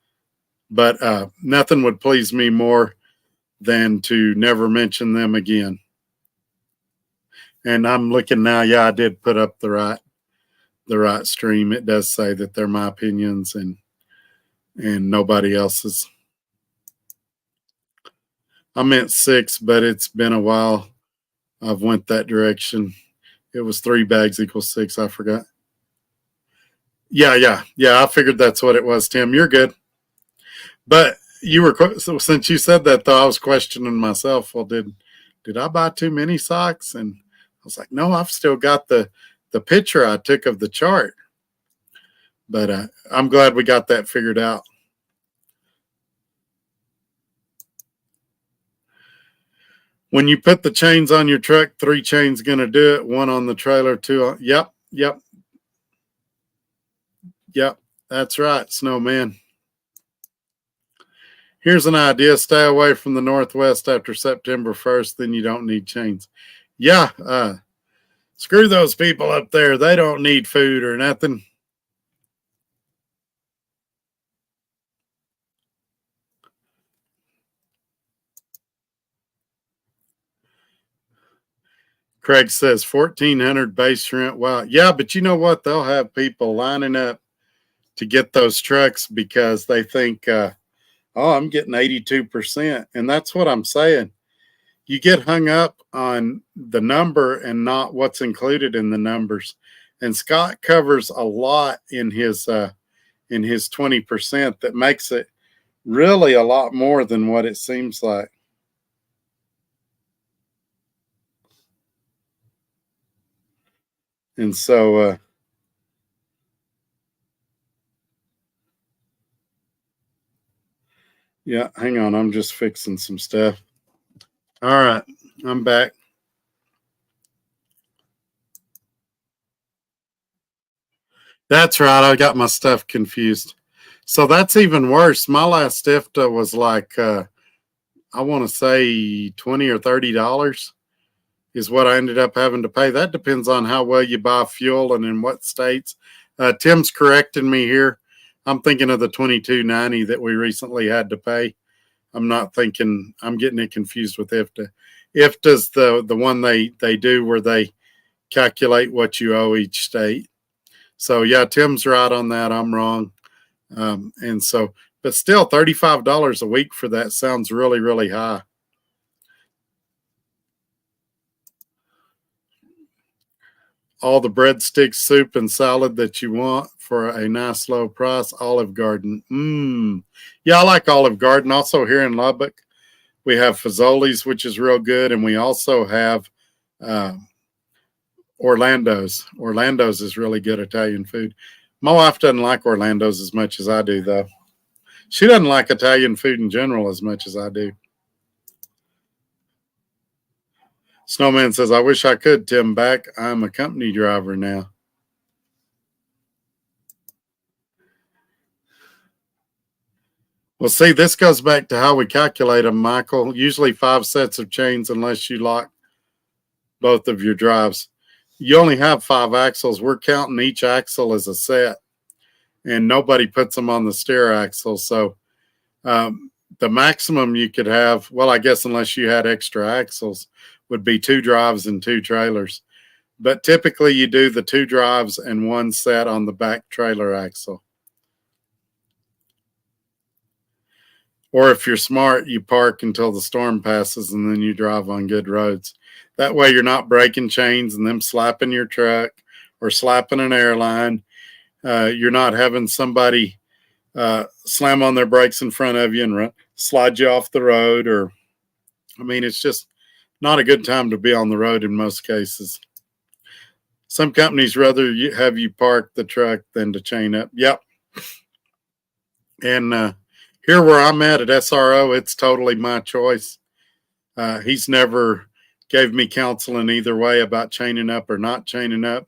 But nothing would please me more than to never mention them again. And I'm looking now. Yeah, I did put up the right stream. It does say that they're my opinions and nobody else's. I meant 6, but it's been a while. I've went that direction. It was 3 bags equals 6. I forgot. Yeah. I figured that's what it was, Tim. You're good. But since you said that, though, I was questioning myself. Well, did I buy too many socks? And I was like, no, I've still got the picture I took of the chart. But I'm glad we got that figured out. When you put the chains on your truck, 3 chains going to do it. 1 on the trailer, 2 on. Yep. That's right, Snowman. Here's an idea. Stay away from the Northwest after September 1st. Then you don't need chains. Yeah. Screw those people up there. They don't need food or nothing. Craig says 1,400 base rent. Wow. Yeah, but you know what? They'll have people lining up to get those trucks because they think, I'm getting 82%. And that's what I'm saying. you get hung up on the number and not what's included in the numbers. And Scott covers a lot in his 20% that makes it really a lot more than what it seems like. And so, yeah, hang on. I'm just fixing some stuff. All right, I'm back. That's right. I got my stuff confused. So that's even worse. My last IFTA was like, I want to say $20 or $30 is what I ended up having to pay. That depends on how well you buy fuel and in what states. Tim's correcting me here. I'm thinking of the $22.90 that we recently had to pay. I'm not thinking. I'm getting it confused with IFTA. IFTA's the one they do where they calculate what you owe each state. So yeah, Tim's right on that. I'm wrong. And so, but still, $35 a week for that sounds really, really high. All the breadsticks, soup, and salad that you want for a nice low price. Olive Garden. Yeah, I like Olive Garden. Also here in Lubbock, we have Fazoli's, which is real good, and we also have Orlando's. Orlando's is really good Italian food. My wife doesn't like Orlando's as much as I do, though. She doesn't like Italian food in general as much as I do. Snowman says, I wish I could, Tim, back. I'm a company driver now. Well, see, this goes back to how we calculate them, Michael. Usually 5 sets of chains unless you lock both of your drives. You only have 5 axles. We're counting each axle as a set, and nobody puts them on the steer axle. So the maximum you could have, well, I guess unless you had extra axles, would be 2 drives and 2 trailers. But typically you do the 2 drives and 1 set on the back trailer axle. Or if you're smart, you park until the storm passes and then you drive on good roads. That way you're not breaking chains and them slapping your truck or slapping an airline. You're not having somebody slam on their brakes in front of you and slide you off the road. Or, I mean, it's just not a good time to be on the road in most cases. Some companies rather have you park the truck than to chain up. Yep. And here where I'm at SRO, it's totally my choice. He's never gave me counsel in either way about chaining up or not chaining up.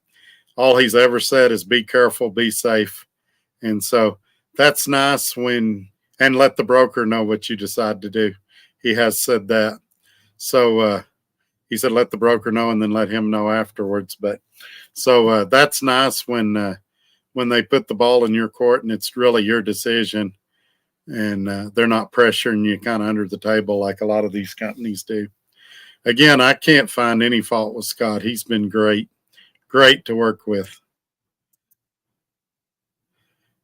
All he's ever said is be careful, be safe. And so that's nice and let the broker know what you decide to do. He has said that. So he said let the broker know and then let him know afterwards. But so that's nice when they put the ball in your court and it's really your decision. And they're not pressuring you kind of under the table like a lot of these companies do. Again, I can't find any fault with Scott. He's been great to work with.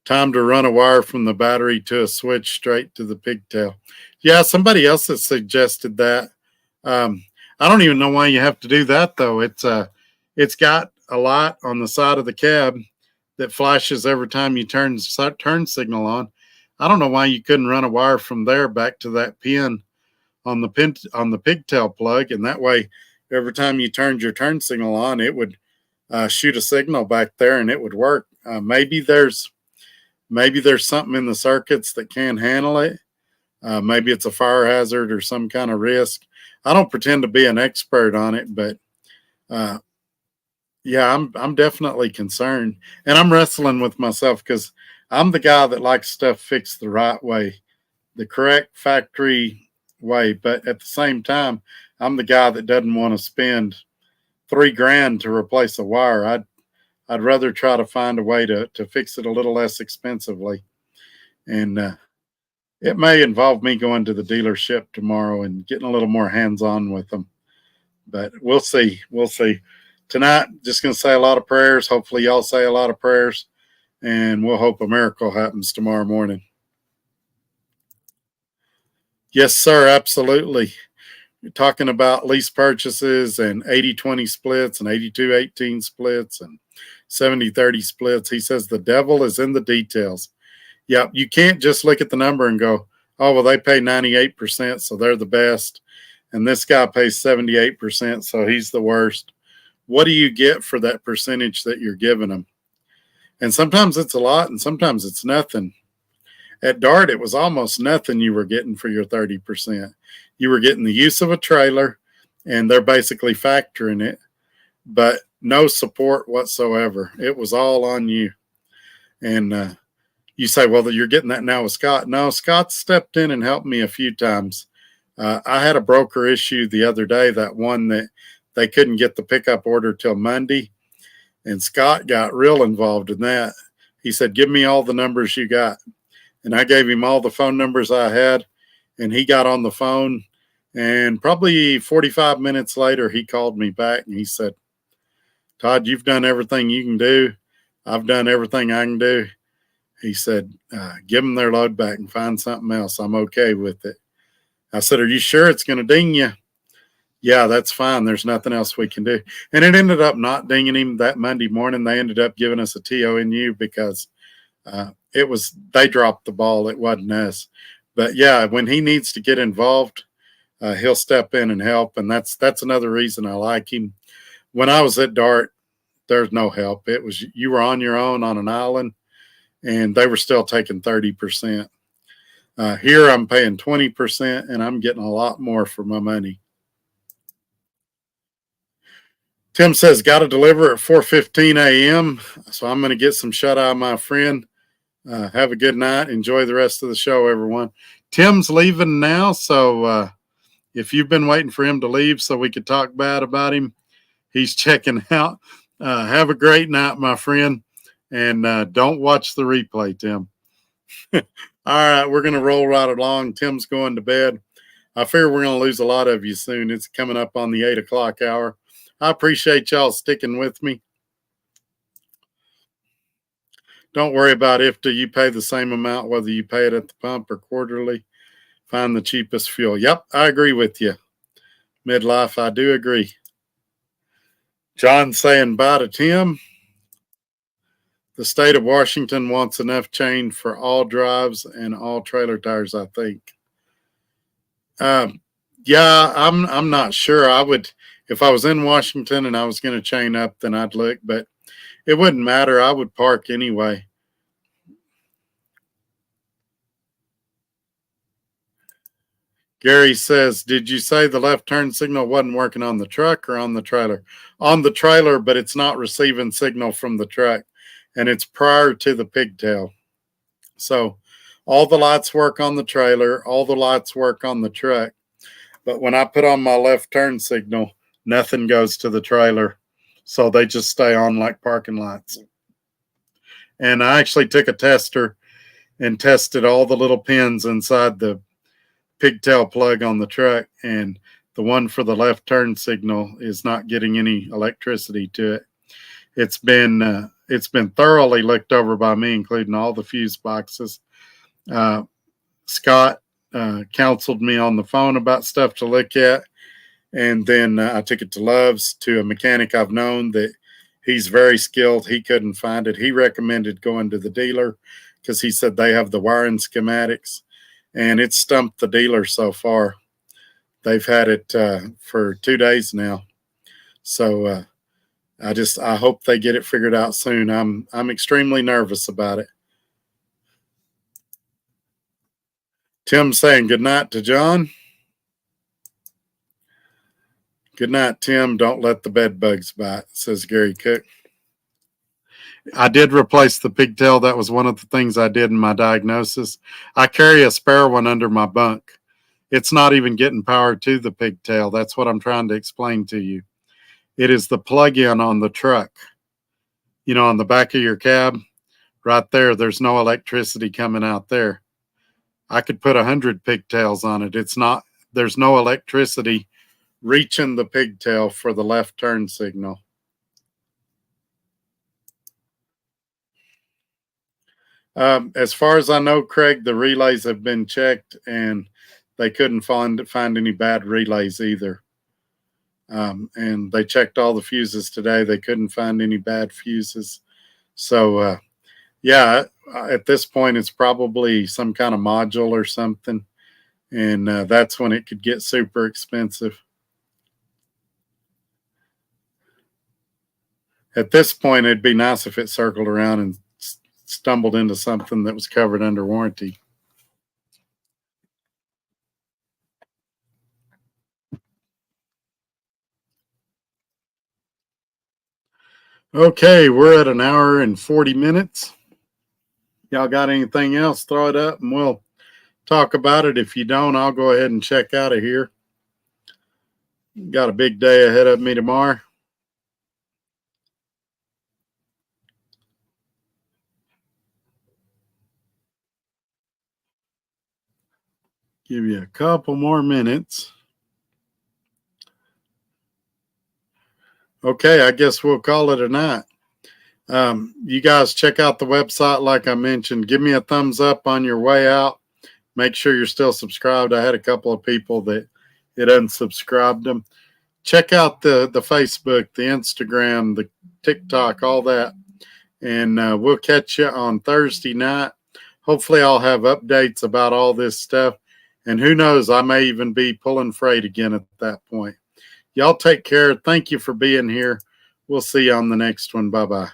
Time to run a wire from the battery to a switch straight to the pigtail. Yeah, somebody else has suggested that. I don't even know why you have to do that, though. It's got a light on the side of the cab that flashes every time you turn signal on. I don't know why you couldn't run a wire from there back to that pin on the pigtail plug, and that way, every time you turned your turn signal on, it would shoot a signal back there, and it would work. Maybe there's something in the circuits that can handle it. Maybe it's a fire hazard or some kind of risk. I don't pretend to be an expert on it, but yeah, I'm definitely concerned, and I'm wrestling with myself because I'm the guy that likes stuff fixed the right way, the correct factory way. But at the same time, I'm the guy that doesn't want to spend $3,000 to replace a wire. I'd rather try to find a way to fix it a little less expensively. And it may involve me going to the dealership tomorrow and getting a little more hands-on with them. But we'll see. We'll see. Tonight, just going to say a lot of prayers. Hopefully y'all say a lot of prayers. And we'll hope a miracle happens tomorrow morning. Yes, sir. Absolutely. talking about lease purchases and 80-20 splits and 82-18 splits and 70-30 splits. He says the devil is in the details. Yep, you can't just look at the number and go, oh, well, they pay 98%, so they're the best. And this guy pays 78%, so he's the worst. What do you get for that percentage that you're giving them? And sometimes it's a lot, and sometimes it's nothing. At Dart, it was almost nothing you were getting for your 30%. You were getting the use of a trailer, and they're basically factoring it, but no support whatsoever. It was all on you. And you say, well, you're getting that now with Scott. No, Scott stepped in and helped me a few times. I had a broker issue the other day, that one that they couldn't get the pickup order till Monday, and Scott got real involved in that. He said, give me all the numbers you got. And I gave him all the phone numbers I had, and he got on the phone, and probably 45 minutes later, he called me back, and he said, Todd, you've done everything you can do. I've done everything I can do. He said, give them their load back and find something else. I'm okay with it. I said, are you sure it's going to ding you? Yeah, that's fine. There's nothing else we can do. And it ended up not dinging him that Monday morning. They ended up giving us a TONU because they dropped the ball. It wasn't us. But yeah, when he needs to get involved, he'll step in and help. And that's another reason I like him. When I was at Dart, there's no help. It was, you were on your own on an island, and they were still taking 30%. Here I'm paying 20%, and I'm getting a lot more for my money. Tim says, got to deliver at 4:15 a.m., so I'm going to get some shut-eye, my friend. Have a good night. Enjoy the rest of the show, everyone. Tim's leaving now, so if you've been waiting for him to leave so we could talk bad about him, he's checking out. Have a great night, my friend, and don't watch the replay, Tim. All right, we're going to roll right along. Tim's going to bed. I fear we're going to lose a lot of you soon. It's coming up on the 8 o'clock hour. I appreciate y'all sticking with me. Don't worry about IFTA. You pay the same amount whether you pay it at the pump or quarterly. Find the cheapest fuel. Yep, I agree with you. Midlife, I do agree. John saying bye to Tim. The state of Washington wants enough chain for all drives and all trailer tires, I think. Yeah, I'm not sure. I would, if I was in Washington and I was going to chain up, then I'd look, but it wouldn't matter. I would park anyway. Gary says, did you say the left turn signal wasn't working on the truck or on the trailer? On the trailer, but it's not receiving signal from the truck, and it's prior to the pigtail. So all the lights work on the trailer, all the lights work on the truck. But when I put on my left turn signal, nothing goes to the trailer. So they just stay on like parking lights. And I actually took a tester and tested all the little pins inside the pigtail plug on the truck, and the one for the left turn signal is not getting any electricity to it. It's been thoroughly looked over by me, including all the fuse boxes. Scott counseled me on the phone about stuff to look at, and then I took it to Love's, to a mechanic I've known that he's very skilled. He couldn't find it. He recommended going to the dealer because he said they have the wiring schematics, and it's stumped the dealer so far. They've had it for 2 days now. So I hope they get it figured out soon. I'm extremely nervous about it. Tim saying good night to John. Good night, Tim. Don't let the bed bugs bite, says Gary Cook. I did replace the pigtail. That was one of the things I did in my diagnosis. I carry a spare one under my bunk. It's not even getting power to the pigtail. That's what I'm trying to explain to you. It is the plug-in on the truck. You know, on the back of your cab, right there, there's no electricity coming out there. I could put 100 pigtails on it. There's no electricity reaching the pigtail for the left turn signal. As far as I know, Craig, the relays have been checked and they couldn't find any bad relays either. And they checked all the fuses today. They couldn't find any bad fuses. So, yeah, at this point, it's probably some kind of module or something. And that's when it could get super expensive. At this point, it'd be nice if it circled around and stumbled into something that was covered under warranty. Okay, we're at an hour and 40 minutes. Y'all got anything else? Throw it up and we'll talk about it. If you don't, I'll go ahead and check out of here. Got a big day ahead of me tomorrow. Give you a couple more minutes. Okay, I guess we'll call it a night. You guys check out the website like I mentioned. Give me a thumbs up on your way out. Make sure you're still subscribed. I had a couple of people that it unsubscribed them. Check out the Facebook, the Instagram, the TikTok, all that. And we'll catch you on Thursday night. Hopefully I'll have updates about all this stuff. And who knows, I may even be pulling freight again at that point. Y'all take care. Thank you for being here. We'll see you on the next one. Bye-bye.